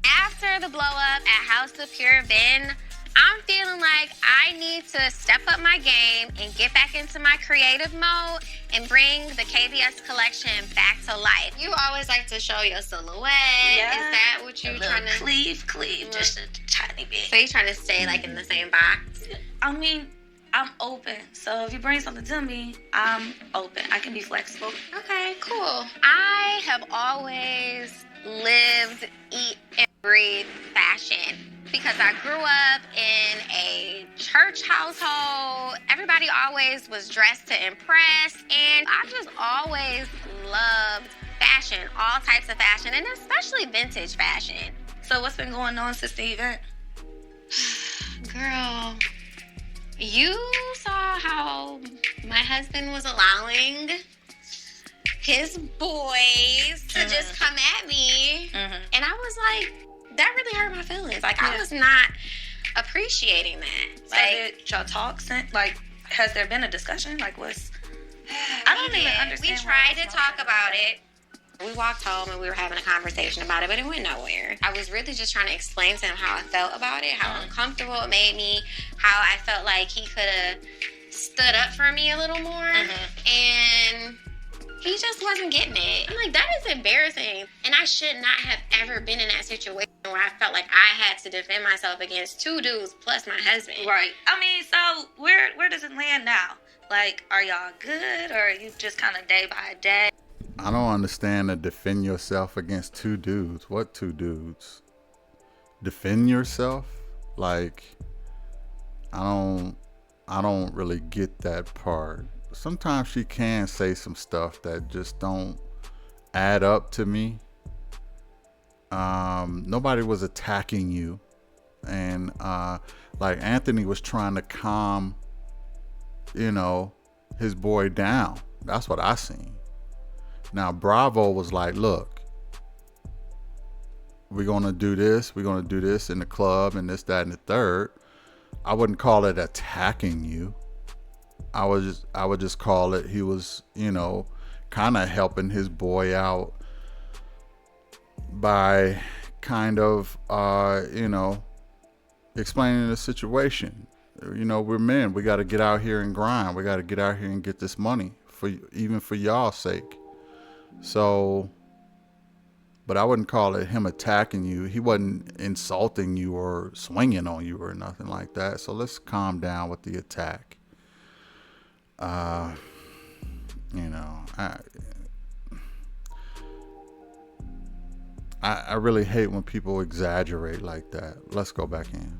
after the blow up at House of Pure Vin, I'm feeling like I need to step up my game and get back into my creative mode and bring the KBS collection back to life. You always like to show your silhouette. Yeah. Is that what you're trying to cleave, just a tiny bit. So you're trying to stay in the same box? I mean, I'm open. So if you bring something to me, I'm open. I can be flexible. Okay, cool. I have always lived, eat, and breathe fashion because I grew up in a church household. Everybody always was dressed to impress, and I just always loved fashion, all types of fashion, and especially vintage fashion. So what's been going on since the event? Girl, you saw how my husband was allowing his boys to just come at me. And I was like, that really hurt my feelings. I was not appreciating that. Did y'all talk since? Has there been a discussion? I don't even understand. We tried to talk about it. We walked home and we were having a conversation about it, but it went nowhere. I was really just trying to explain to him how I felt about it, how uncomfortable it made me, how I felt like he could have stood up for me a little more. And he just wasn't getting it. I'm like, that is embarrassing. And I should not have ever been in that situation where I felt like I had to defend myself against 2 dudes plus my husband. Right. I mean, so where does it land now? Like, are y'all good, or are you just kind of day by day? I don't understand to defend yourself against 2 dudes. What 2 dudes? Defend yourself? Like, I don't really get that part. Sometimes she can say some stuff that just don't add up to me. Nobody was attacking you, and like Anthony was trying to calm, his boy down. That's what I seen. Now Bravo was like, look, we're gonna do this in the club and this, that, and the third. I wouldn't call it attacking you. I would just call it he was, kind of helping his boy out by kind of, explaining the situation. We're men. We got to get out here and grind. We got to get out here and get this money even for y'all's sake. So, but I wouldn't call it him attacking you. He wasn't insulting you or swinging on you or nothing like that. So let's calm down with the attack. I really hate when people exaggerate like that. Let's go back in.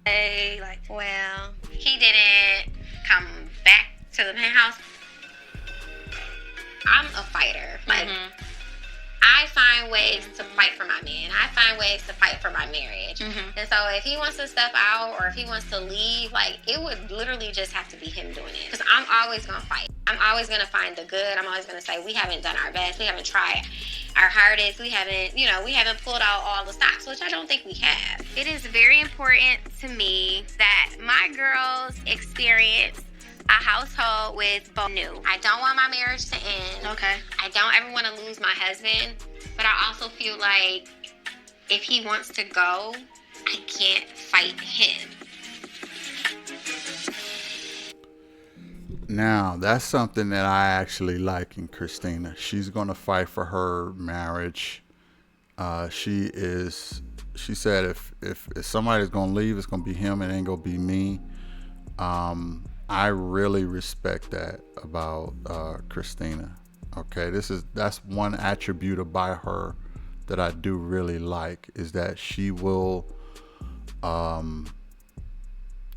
Hey, like, Well, he didn't come back to the penthouse. I'm a fighter. Like, I find ways to fight for my man. I find ways to fight for my marriage. And so if he wants to step out or if he wants to leave, like, it would literally just have to be him doing it. Because I'm always going to fight. I'm always going to find the good. I'm always going to say we haven't done our best. We haven't tried our hardest. We haven't pulled out all the stops, which I don't think we have. It is very important to me that my girls experience a household with both new. I don't want my marriage to end. Okay. I don't ever want to lose my husband, but I also feel like if he wants to go, I can't fight him. Now, that's something that I actually like in Christina. She's going to fight for her marriage. She said if somebody's going to leave, it's going to be him. It ain't going to be me. I really respect that about Christina. Okay, that's one attribute about her that I do really like, is that she will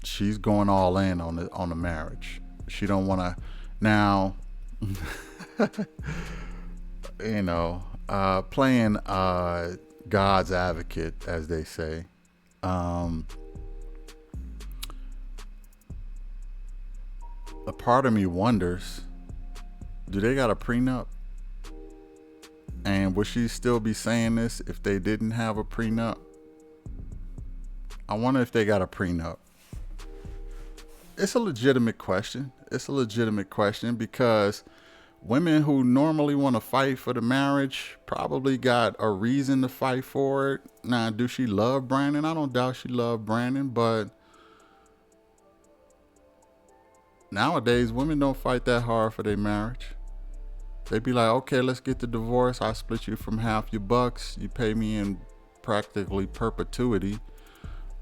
she's going all in on the marriage. She don't want to now playing God's advocate, as they say. A part of me wonders, do they got a prenup? And would she still be saying this if they didn't have a prenup? I wonder if they got a prenup. It's a legitimate question. It's a legitimate question because women who normally want to fight for the marriage probably got a reason to fight for it. Now, do she love Brandon? I don't doubt she loved Brandon, but nowadays, women don't fight that hard for their marriage. They be like, okay, let's get the divorce. I'll split you from half your bucks. You pay me in practically perpetuity.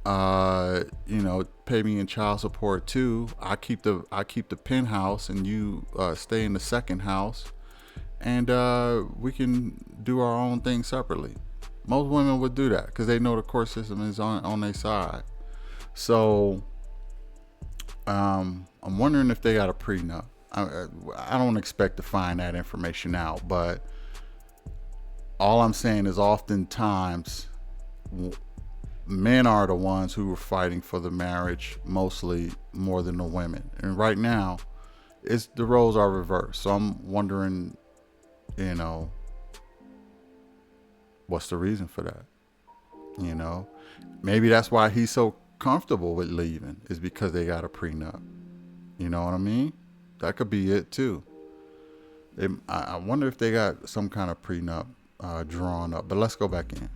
Pay me in child support too. I keep the penthouse and you stay in the second house, and we can do our own thing separately. Most women would do that because they know the court system is on their side. So I'm wondering if they got a prenup. I don't expect to find that information out, but all I'm saying is oftentimes men are the ones who are fighting for the marriage mostly more than the women. And right now, the roles are reversed. So I'm wondering, what's the reason for that? Maybe that's why he's so comfortable with leaving, is because they got a prenup. You know what I mean? That could be it too. I wonder if they got some kind of prenup drawn up. But let's go back in.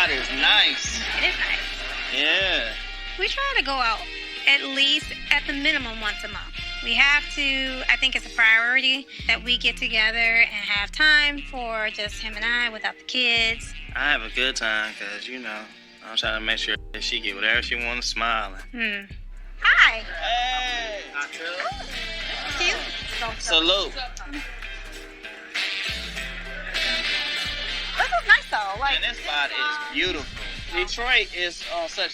spot is nice. It is nice. Yeah. We try to go out at least at the minimum once a month. We have to, I think it's a priority that we get together and have time for just him and I without the kids. I have a good time because, you know, I'm trying to make sure that she get whatever she wants, smiling. Hi. Hey. Cute. Salute. This is nice though. Like, And this spot is beautiful. Detroit is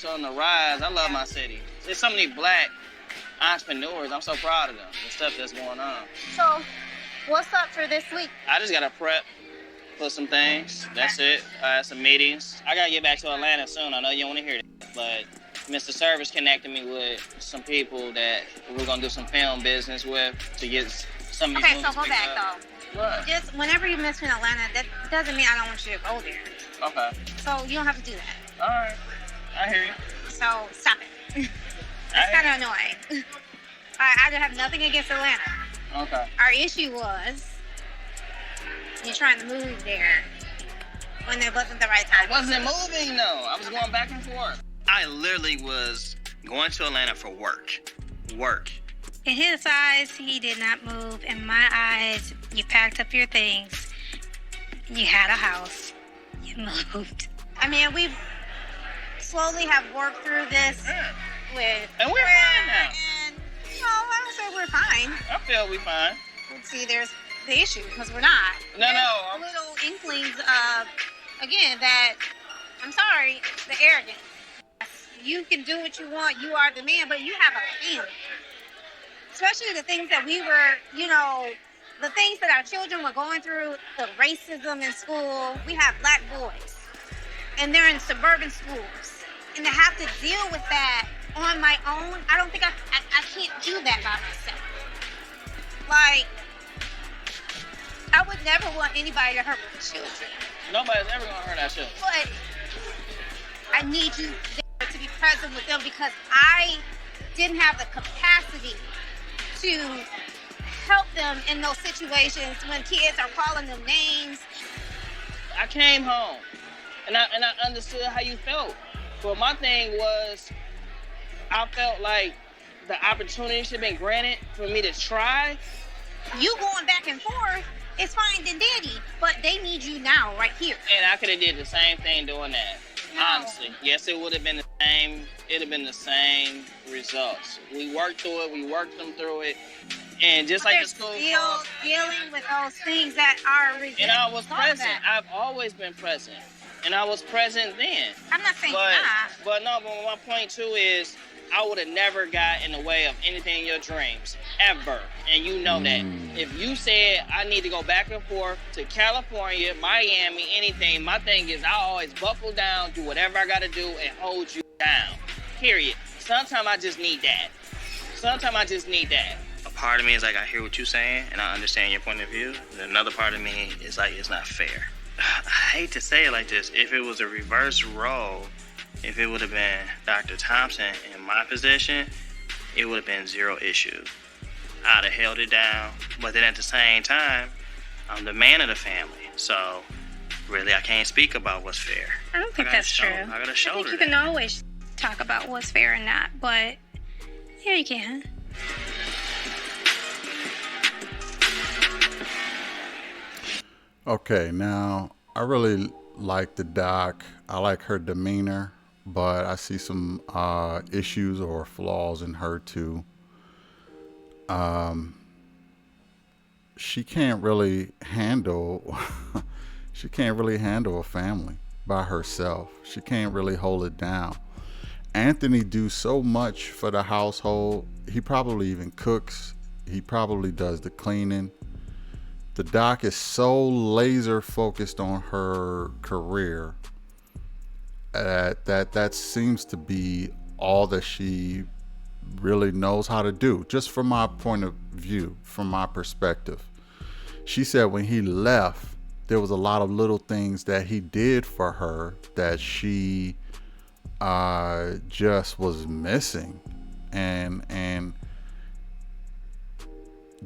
on the rise. I love my city. There's so many black entrepreneurs. I'm so proud of them. The stuff that's going on. So, what's up for this week? I just gotta prep for some things. That's it. Some meetings. I gotta get back to Atlanta soon. I know you don't want to hear that, but Mr. Service connected me with some people that we're gonna do some film business with to get some of these Okay, movies so go picked back up. though. What? Just whenever you mention Atlanta, that doesn't mean I don't want you to go there. Okay. So you don't have to do that. All right. I hear you. So stop it. That's kind of annoying. I have nothing against Atlanta. Okay. Our issue was you're trying to move there when it wasn't the right time. I wasn't moving though. I was going back and forth. I literally was going to Atlanta for work. In his eyes, he did not move. In my eyes, you packed up your things. You had a house. You moved. I mean, we slowly have worked through this with... And we're fine now. And, no, I don't say we're fine. I feel we fine. See, there's the issue, because we're not. No. There's little inklings of, again, that, I'm sorry, the arrogance. You can do what you want. You are the man, but you have a family. Especially the things that we were, you know, the things that our children were going through, the racism in school. We have black boys, and they're in suburban schools. And to have to deal with that on my own, I don't think I can't do that by myself. Like, I would never want anybody to hurt my children. Nobody's ever gonna hurt our children. But I need you there to be present with them because I didn't have the capacity to help them in those situations when kids are calling them names. I came home and I understood how you felt. But my thing was, I felt like the opportunity should have been granted for me to try. You going back and forth is fine and dandy, but they need you now, right here. And I could have did the same thing doing that. No. Honestly, yes, it would have been the same. It'd have been the same results. We worked through it. We worked them through it, and just like the school. Still dealing with those things that are resentful. And I was present. I've always been present, and I was present then. I'm not saying But not. but my point too is, I would have never got in the way of anything in your dreams, ever. And you know that. If you said I need to go back and forth to California, Miami, anything, my thing is I always buckle down, do whatever I got to do, and hold you down. Period. Sometimes I just need that. A part of me is like, I hear what you're saying, and I understand your point of view. And another part of me is like, it's not fair. I hate to say it like this. If it was a reverse role, if it would have been Dr. Thompson in my position, it would have been zero issue. I'd have held it down. But then at the same time, I'm the man of the family. So really, I can't speak about what's fair. I don't think that's true. I got to I shoulder think you can always talk about what's fair and not, but here you can. Okay, now I really like the doc. I like her demeanor, but I see some issues or flaws in her too. She can't really handle a family by herself. She can't really hold it down. Anthony do so much for the household. He probably even cooks. He probably does the cleaning. The doc is so laser focused on her career that seems to be all that she really knows how to do, just from my point of view, from my perspective. She said when he left, there was a lot of little things that he did for her that she just was missing, and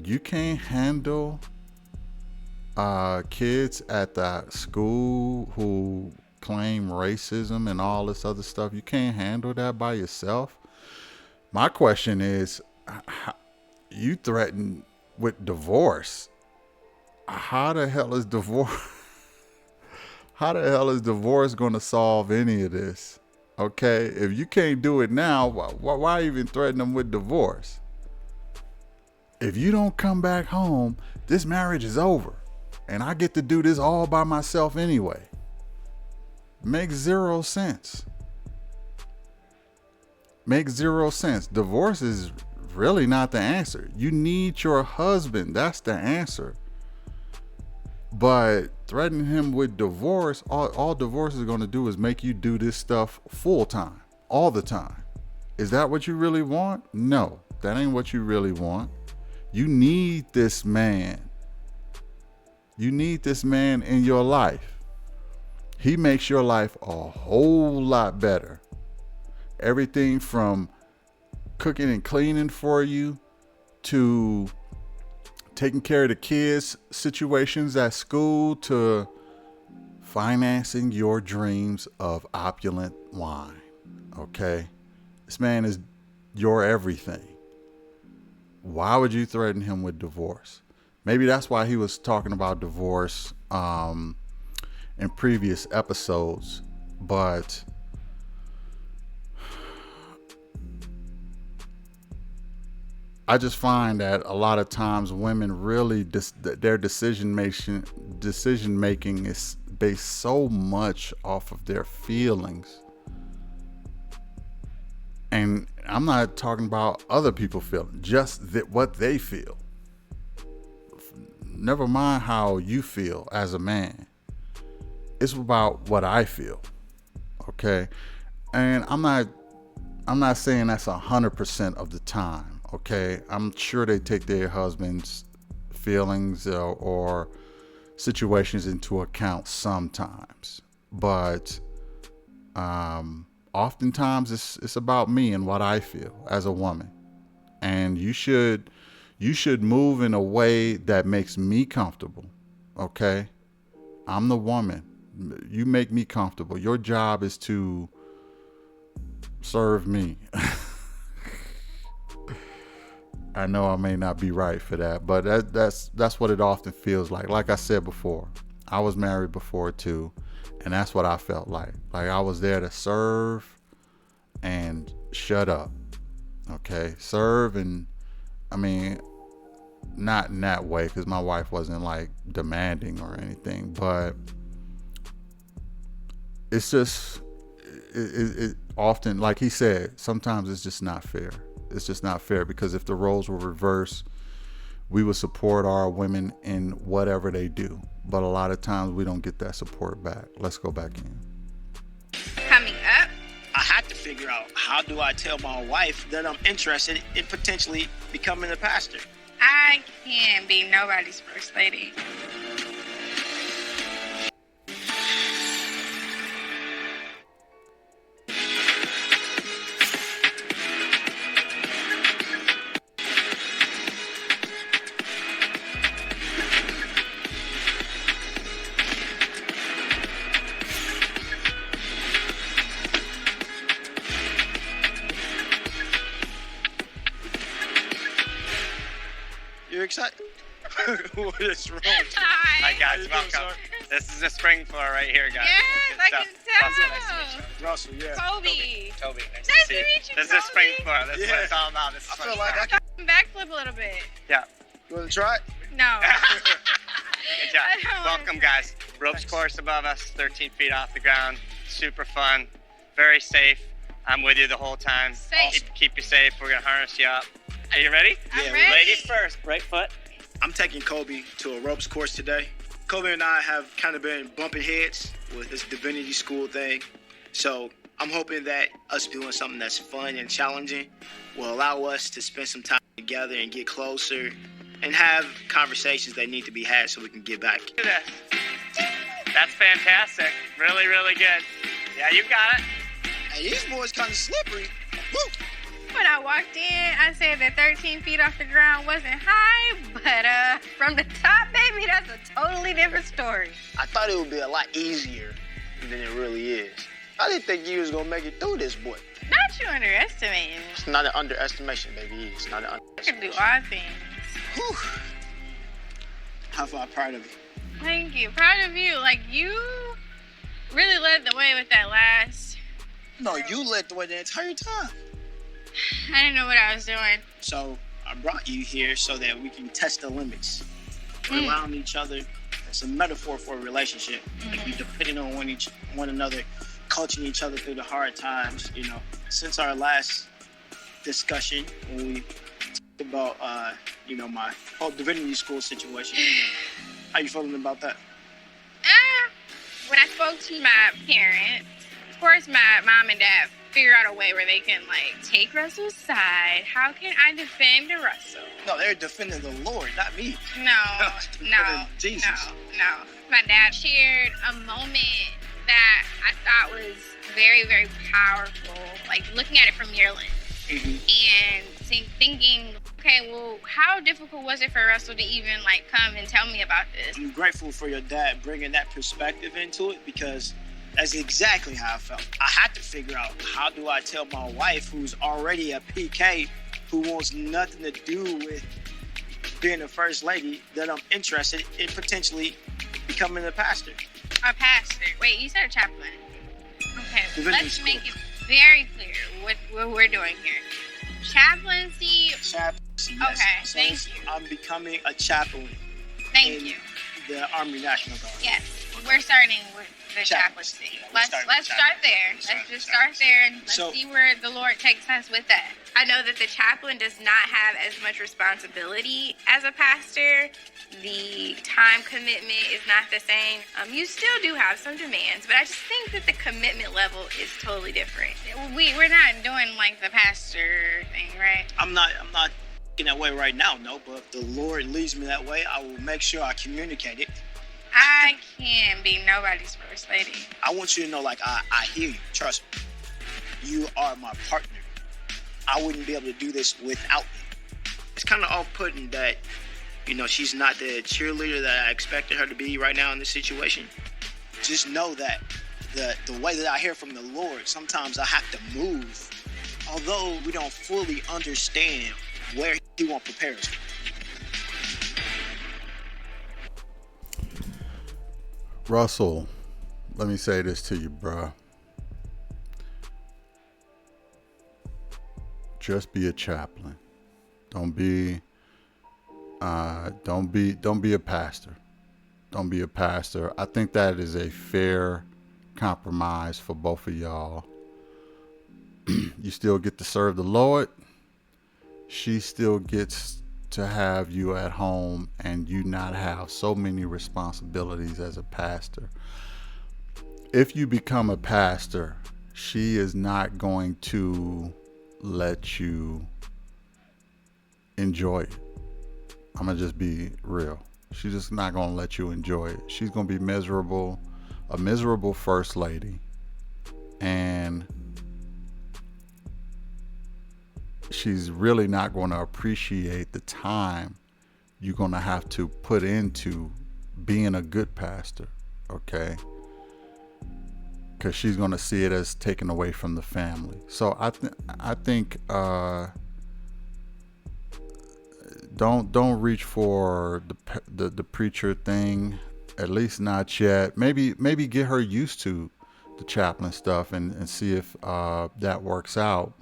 you can't handle kids at the school who claim racism and all this other stuff. You can't handle that by yourself. My question is, you threaten with divorce. How the hell is divorce going to solve any of this? Okay, if you can't do it now, why even threaten them with divorce? If you don't come back home, this marriage is over. And I get to do this all by myself anyway. Makes zero sense. Makes zero sense. Divorce is really not the answer. You need your husband. That's the answer. But threatening him with divorce, all divorce is going to do is make you do this stuff full time, all the time. Is that what you really want? No, that ain't what you really want. You need this man. You need this man in your life. He makes your life a whole lot better. Everything from cooking and cleaning for you to taking care of the kids' situations at school to financing your dreams of opulent wine. Okay? This man is your everything. Why would you threaten him with divorce? Maybe that's why he was talking about divorce in previous episodes. But I just find that a lot of times women really, their decision making is based so much off of their feelings. And I'm not talking about other people feeling, just what they feel. Never mind how you feel as a man. It's about what I feel. Okay? And I'm not saying that's 100% of the time. Okay? I'm sure they take their husband's feelings or situations into account sometimes. But oftentimes it's about me and what I feel as a woman. And you should move in a way that makes me comfortable. Okay? I'm the woman. You make me comfortable. Your job is to serve me. I know I may not be right for that, but that's what it often feels like. Like I said before, I was married before too, and that's what I felt like. Like I was there to serve and shut up. Okay? Serve and, I mean, not in that way, because my wife wasn't like demanding or anything, but it's just it often, like he said, sometimes it's just not fair. It's just not fair, because if the roles were reversed, we would support our women in whatever they do, but a lot of times we don't get that support back. Let's go back in. Coming up, I had to figure out, how do I tell my wife that I'm interested in potentially becoming a pastor? I can't be nobody's first lady. You're excited? What is wrong? Hi guys, welcome. This is the spring floor right here, guys. yes, I can tell. Russell, yeah. Kobe. Toby, nice Nice to see to you. meet you, This is the spring Toby. floor. This is what Yeah. it's all about. This is I what feel it's like about. I can. Backflip a little bit. Yeah. You want to try it? No. Good job. I don't wanna Welcome, guys. Ropes course above us, 13 feet off the ground. Super fun. Very safe. I'm with you the whole time. Safe. Keep you safe. We're going to harness you up. Are you ready? I'm ready. Ladies first. Right foot. I'm taking Kobe to a ropes course today. Kobe and I have kind of been bumping heads with this divinity school thing. So I'm hoping that us doing something that's fun and challenging will allow us to spend some time together and get closer and have conversations that need to be had so we can get back. Do this. That's fantastic. Really, really good. Yeah, you got it. Hey, these boys kind of slippery. Woo! When I walked in, I said that 13 feet off the ground wasn't high, but from the top, baby, that's a totally different story. I thought it would be a lot easier than it really is. I didn't think you was gonna make it through this, boy. Not you underestimating. It's not an underestimation, baby. It's not an I underestimation. can do all things. Whew. How far proud of you? Thank you. Proud of you. Like, you really led the way with that last. No, you led the way the entire time. I didn't know what I was doing. So I brought you here so that we can test the limits. We're allowing each other. It's a metaphor for a relationship. Like we depending on one another, coaching each other through the hard times. You know, since our last discussion when we talked about my whole divinity school situation. How you feeling about that? When I spoke to my parents, of course my mom and dad figure out a way where they can like take Russell's side. How can I defend Russell? No, they're defending the Lord, not me. No. Jesus. No. My dad shared a moment that I thought was very, very powerful. Like looking at it from your lens and thinking, okay, well, how difficult was it for Russell to even like come and tell me about this? I'm grateful for your dad bringing that perspective into it because that's exactly how I felt. I had to figure out how do I tell my wife, who's already a PK, who wants nothing to do with being a first lady, that I'm interested in potentially becoming a pastor. A pastor. Wait, you said a chaplain. Okay, Divinity let's school. make it very clear what we're doing here. Chaplaincy. Chaplaincy, yes. Okay, So thank you. I'm becoming a chaplain Thank in you. the Army National Guard. Yes, we're starting with the Chaplaincy. chaplaincy. We're Let's starting with start there. Let's just start there and let's So- see where the Lord takes us with that. I know that the chaplain does not have as much responsibility as a pastor. The time commitment is not the same. You still do have some demands, but I just think that the commitment level is totally different. We're not doing like the pastor thing, right? I'm not in that way right now, no, but if the Lord leads me that way, I will make sure I communicate it. I can't be nobody's first lady. I want you to know, like, I hear you. Trust me. You are my partner. I wouldn't be able to do this without you. It's kind of off-putting that, she's not the cheerleader that I expected her to be right now in this situation. Just know that the way that I hear from the Lord, sometimes I have to move. Although we don't fully understand where He won't prepare us. Russell, let me say this to you, bruh. Just be a chaplain. Don't be a pastor. Don't be a pastor. I think that is a fair compromise for both of y'all. You still get to serve the Lord. She still gets to have you at home and you not have so many responsibilities as a pastor. If you become a pastor, she is not going to let you enjoy it. I'm gonna just be real. She's just not gonna let you enjoy it. She's gonna be miserable, a miserable first lady, and she's really not going to appreciate the time you're going to have to put into being a good pastor, okay? Because she's going to see it as taken away from the family. So I think don't reach for the preacher thing, at least not yet. Maybe get her used to the chaplain stuff and see if that works out.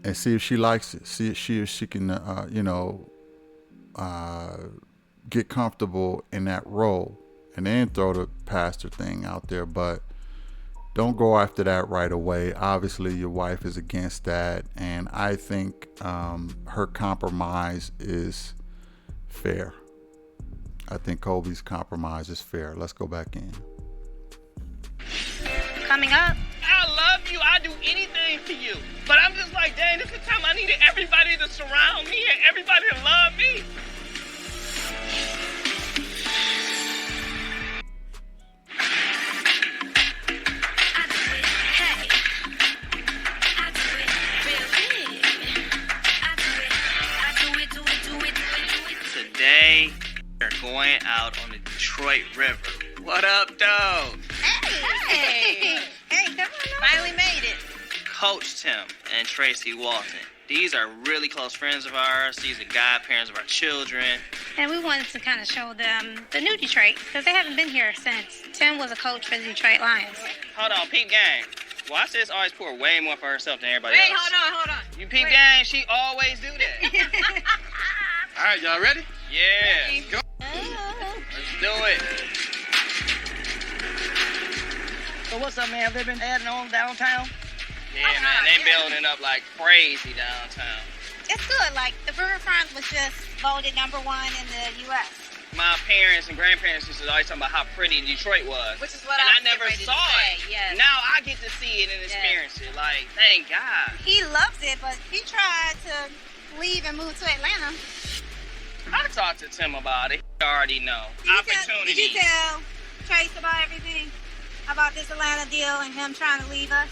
And see if she likes it. See if she can, get comfortable in that role. And then throw the pastor thing out there. But don't go after that right away. Obviously, your wife is against that. And I think her compromise is fair. I think Kobe's compromise is fair. Let's go back in. Coming up. I love you. I do anything for you. But I'm just like, dang, this is the time I needed everybody to surround me and everybody to love me. Today, we're going out on the Detroit River. Whoa, What up, though? Hey, come on. Finally made it. Coach Tim and Tracy Walton. These are really close friends of ours. These are godparents of our children. And we wanted to kind of show them the new Detroit because they haven't been here since Tim was a coach for the Detroit Lions. Hold on, peep gang. Watch this always pour way more for herself than everybody else. Wait, hold on. You peep gang, she always do that. All right, y'all ready? Yeah. Let's go. Let's do it. So what's up, man? Have they been adding on downtown? Yeah, man, they building up like crazy downtown. It's good. Like, the Riverfront was just voted #1 in the U.S. My parents and grandparents used to always talk about how pretty Detroit was. Which is what and I I never was getting saw ready to it. say, yes. Now I get to see it and experience it. Like, thank God. He loves it, but he tried to leave and move to Atlanta. I talked to Tim about it. He already know. Opportunity. Did you tell Trace about everything? About this Atlanta deal and him trying to leave us?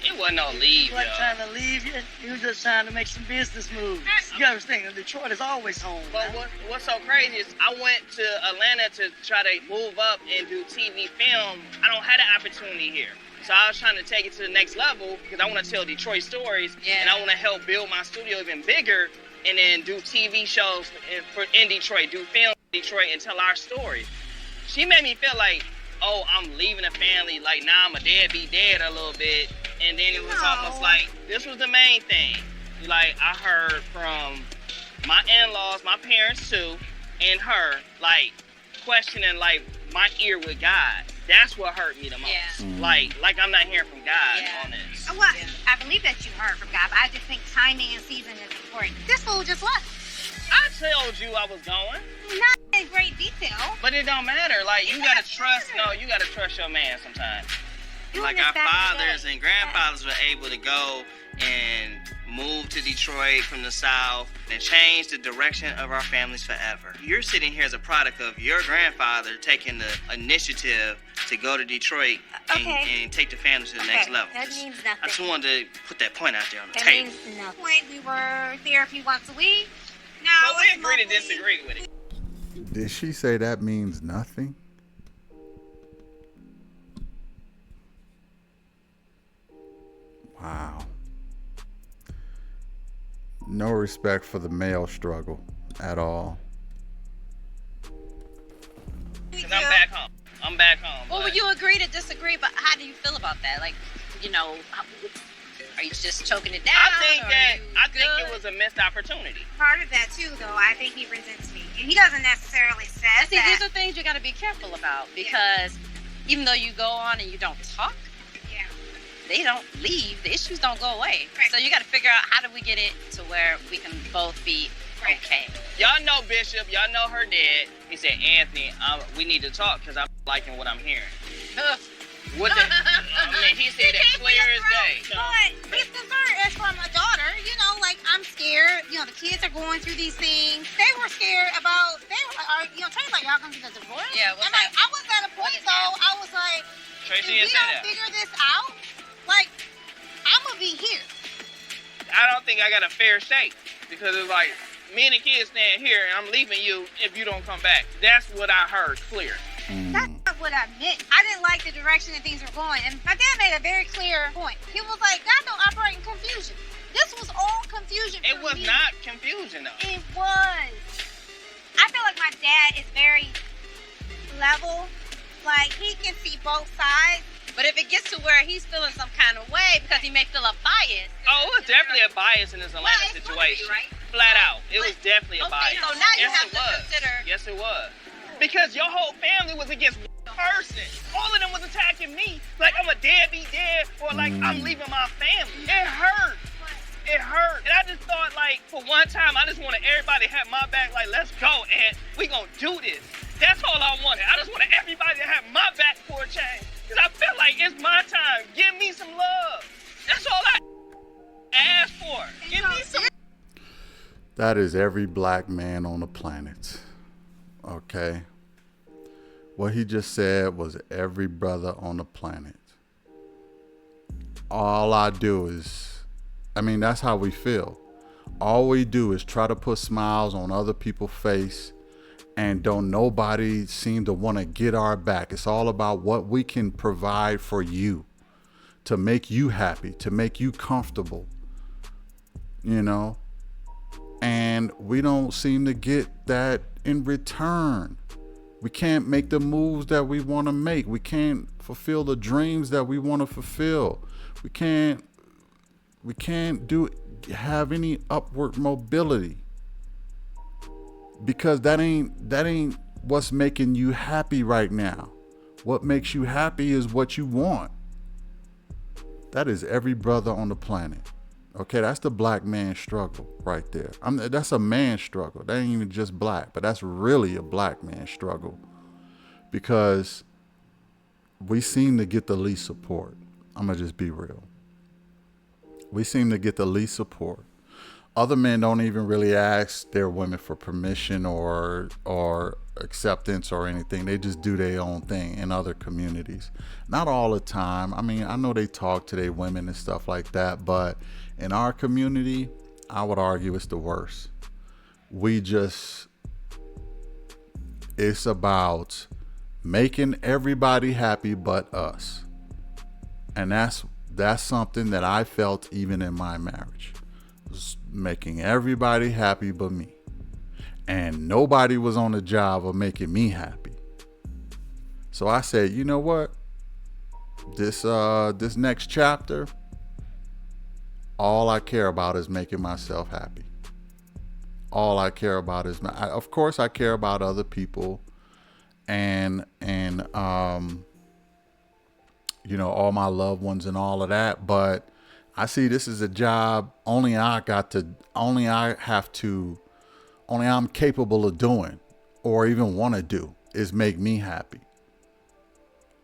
It wasn't no leave, He wasn't yo. trying to leave you. He was just trying to make some business moves. You understand? Detroit is always home. But what's so crazy is I went to Atlanta to try to move up and do TV film. I don't have the opportunity here. So I was trying to take it to the next level because I want to tell Detroit stories and I want to help build my studio even bigger and then do TV shows in Detroit, do film in Detroit and tell our story. She made me feel like, oh, I'm leaving the family, like now I'm a deadbeat dad a little bit. And then it was almost like, this was the main thing. Like, I heard from my in-laws, my parents too, and her, like, questioning, like, my ear with God. That's what hurt me the most. Yeah. Like I'm not hearing from God on this. Well, I believe that you heard from God, but I just think timing and season is important. This fool just left. I told you I was going. Not in great detail. But it don't matter. Like, you gotta trust your man sometimes. Like, our fathers and grandfathers were able to go and move to Detroit from the South and change the direction of our families forever. You're sitting here as a product of your grandfather taking the initiative to go to Detroit and take the family to the next level. That means nothing. I just wanted to put that point out there on the That table. means nothing. We were therapy once a week. Now But we agree to disagree with it. Did she say that means nothing? Wow. No respect for the male struggle at all. Because I'm back home. I'm back home. Well, would you agree to disagree? But how do you feel about that? Like, you know, are you just choking it down? I think it was a missed opportunity. Part of that too, though, I think he resents me, and he doesn't necessarily say And see, these are things you got to be careful about because even though you go on and you don't talk, they don't leave. The issues don't go away. Right. So you got to figure out how do we get it to where we can both be okay. Y'all know Bishop. Y'all know her dad. He said, Anthony, we need to talk because I'm liking what I'm hearing. What the, I mean, he said that clear as day. But his concern is from a daughter. You know, like, I'm scared. You know, the kids are going through these things. They were scared about, they were like, Tracy's like, y'all gonna get a divorce? Yeah, and like, I was at a point, though, I was like, Tracy if we don't figure this out, like, I'm gonna be here. I don't think I got a fair shake because it's like, me and the kids stand here and I'm leaving you if you don't come back. That's what I heard clear. That's not what I meant. I didn't like the direction that things were going. And my dad made a very clear point. He was like, God don't operate in confusion. This was all confusion for me. It was not confusion, though. It was. I feel like my dad is very level. Like, he can see both sides. But if it gets to where he's feeling some kind of way because he may feel a bias. Oh, it was definitely a bias in this Atlanta situation. Right? Flat out. It was definitely a bias. So now you Yes, have it to was. consider. Yes, it was. Because your whole family was against one person. All of them was attacking me like I'm a deadbeat dad or like I'm leaving my family. It hurt. It hurt. And I just thought, like, for one time, I just wanted everybody to have my back. Like, let's go, and we gonna do this. That's all I wanted. I just wanted everybody to have my back for a change. Because I felt like it's my time. Give me some love. That's all I asked for. Give me some. That is every black man on the planet. Okay? What he just said was every brother on the planet. All I do is, that's how we feel. All we do is try to put smiles on other people's face And don't nobody seem to want to get our back. It's all about what we can provide for you to make you happy, to make you comfortable, you know? And we don't seem to get that in return. We can't make the moves that we want to make. We can't fulfill the dreams that we want to fulfill. We can't have any upward mobility. Because that ain't what's making you happy right now. What makes you happy is what you want. That is every brother on the planet. Okay, that's the black man struggle right there. That's a man struggle. That ain't even just black, but that's really a black man struggle. Because we seem to get the least support. I'm gonna just be real. We seem to get the least support. Other men don't even really ask their women for permission or acceptance or anything. They just do their own thing in other communities. Not all the time. I mean, I know they talk to their women and stuff like that, but in our community, I would argue it's the worst. It's about making everybody happy but us. And that's something that I felt even in my marriage. Making everybody happy but me, and nobody was on the job of making me happy. So I said, you know what, this next chapter, all I care about is making myself happy. All I care about is of course I care about other people and you know, all my loved ones and all of that, but I see this is a job only I'm capable of doing or even want to do is make me happy.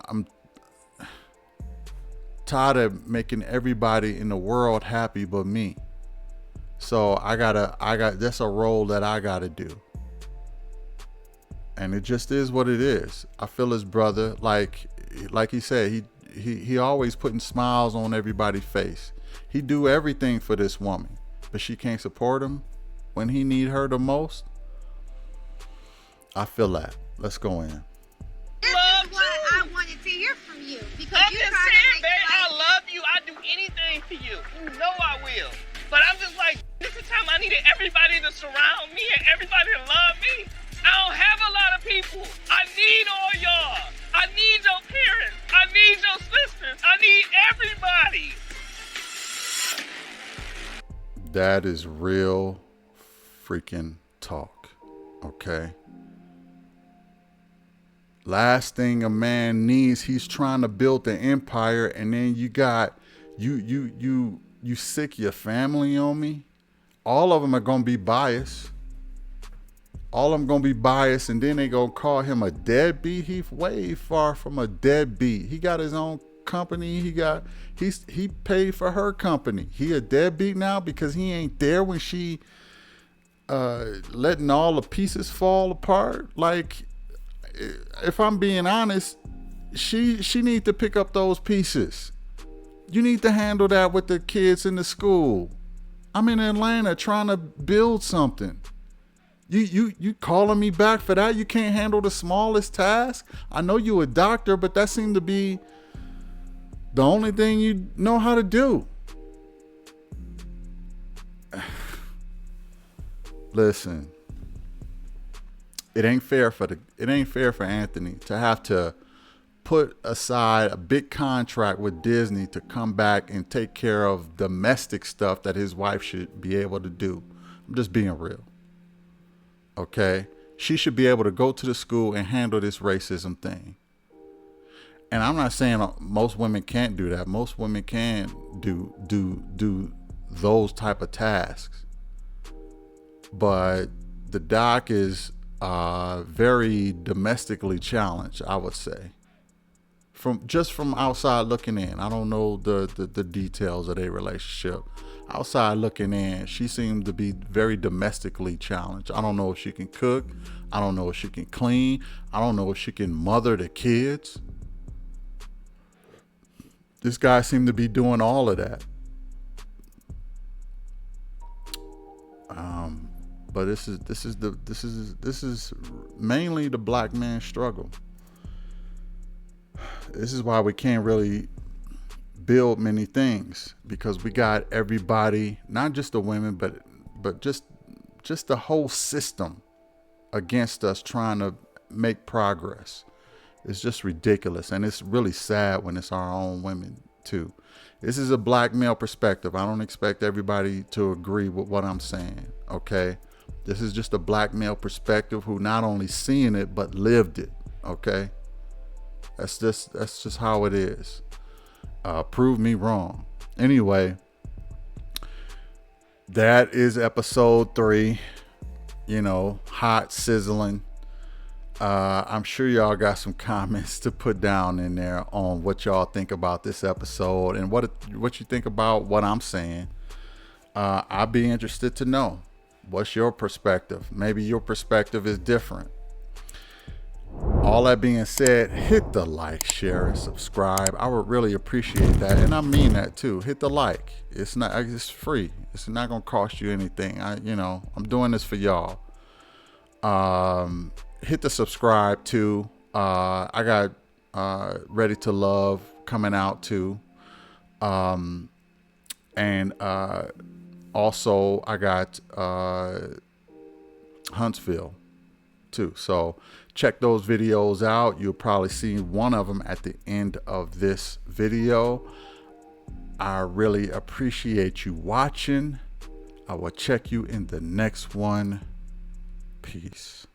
I'm tired of making everybody in the world happy but me. So that's a role that I gotta do. And it just is what it is. I feel his brother, like he said, he always putting smiles on everybody's face. He do everything for this woman, but she can't support him when he need her the most. I feel that. Let's go in. This is what I wanted to hear from you. Because I'm just saying, babe, I love you. I do anything for you. You know I will. But I'm just like, this is time I needed everybody to surround me and everybody to love me. I don't have a lot of people. I need all y'all. I need your parents. I need your sisters. I need everybody. That is real freaking talk. Okay. Last thing a man needs, he's trying to build the empire, and then you got you sick your family on me. All of them are gonna be biased. All of them gonna be biased, and then they gonna call him a deadbeat. He's way far from a deadbeat. He got his own company. He paid for her company. He a deadbeat now because he ain't there when she letting all the pieces fall apart. Like, if I'm being honest, she need to pick up those pieces. You need to handle that with the kids in the school. I'm in Atlanta trying to build something. You calling me back for that? You can't handle the smallest task? I know you a doctor, but that seemed to be the only thing you know how to do. Listen, it ain't fair for Anthony to have to put aside a big contract with Disney to come back and take care of domestic stuff that his wife should be able to do. I'm just being real. Okay? She should be able to go to the school and handle this racism thing. And I'm not saying most women can't do that. Most women can do those type of tasks. But the doc is very domestically challenged, I would say. From outside looking in. I don't know the details of their relationship. Outside looking in, she seemed to be very domestically challenged. I don't know if she can cook. I don't know if she can clean. I don't know if she can mother the kids. This guy seemed to be doing all of that. But this is mainly the black man's struggle. This is why we can't really build many things, because we got everybody, not just the women, but just the whole system against us trying to make progress. It's just ridiculous, and it's really sad when it's our own women too. This is a black male perspective. I don't expect everybody to agree with what I'm saying, okay? This is just a black male perspective who not only seen it but lived it, okay? That's just how it is. Prove me wrong. Anyway, that is episode 3. You know, hot, sizzling. I'm sure y'all got some comments to put down in there on what y'all think about this episode and what you think about what I'm saying. I'd be interested to know, what's your perspective? Maybe your perspective is different. All that being said, hit the like, share, and subscribe. I would really appreciate that, and I mean that too. Hit the like. It's free. It's not gonna cost you anything. I'm doing this for y'all. Hit the subscribe too. I got Ready to Love coming out too. And also I got Huntsville too. So check those videos out. You'll probably see one of them at the end of this video. I really appreciate you watching. I will check you in the next one. Peace.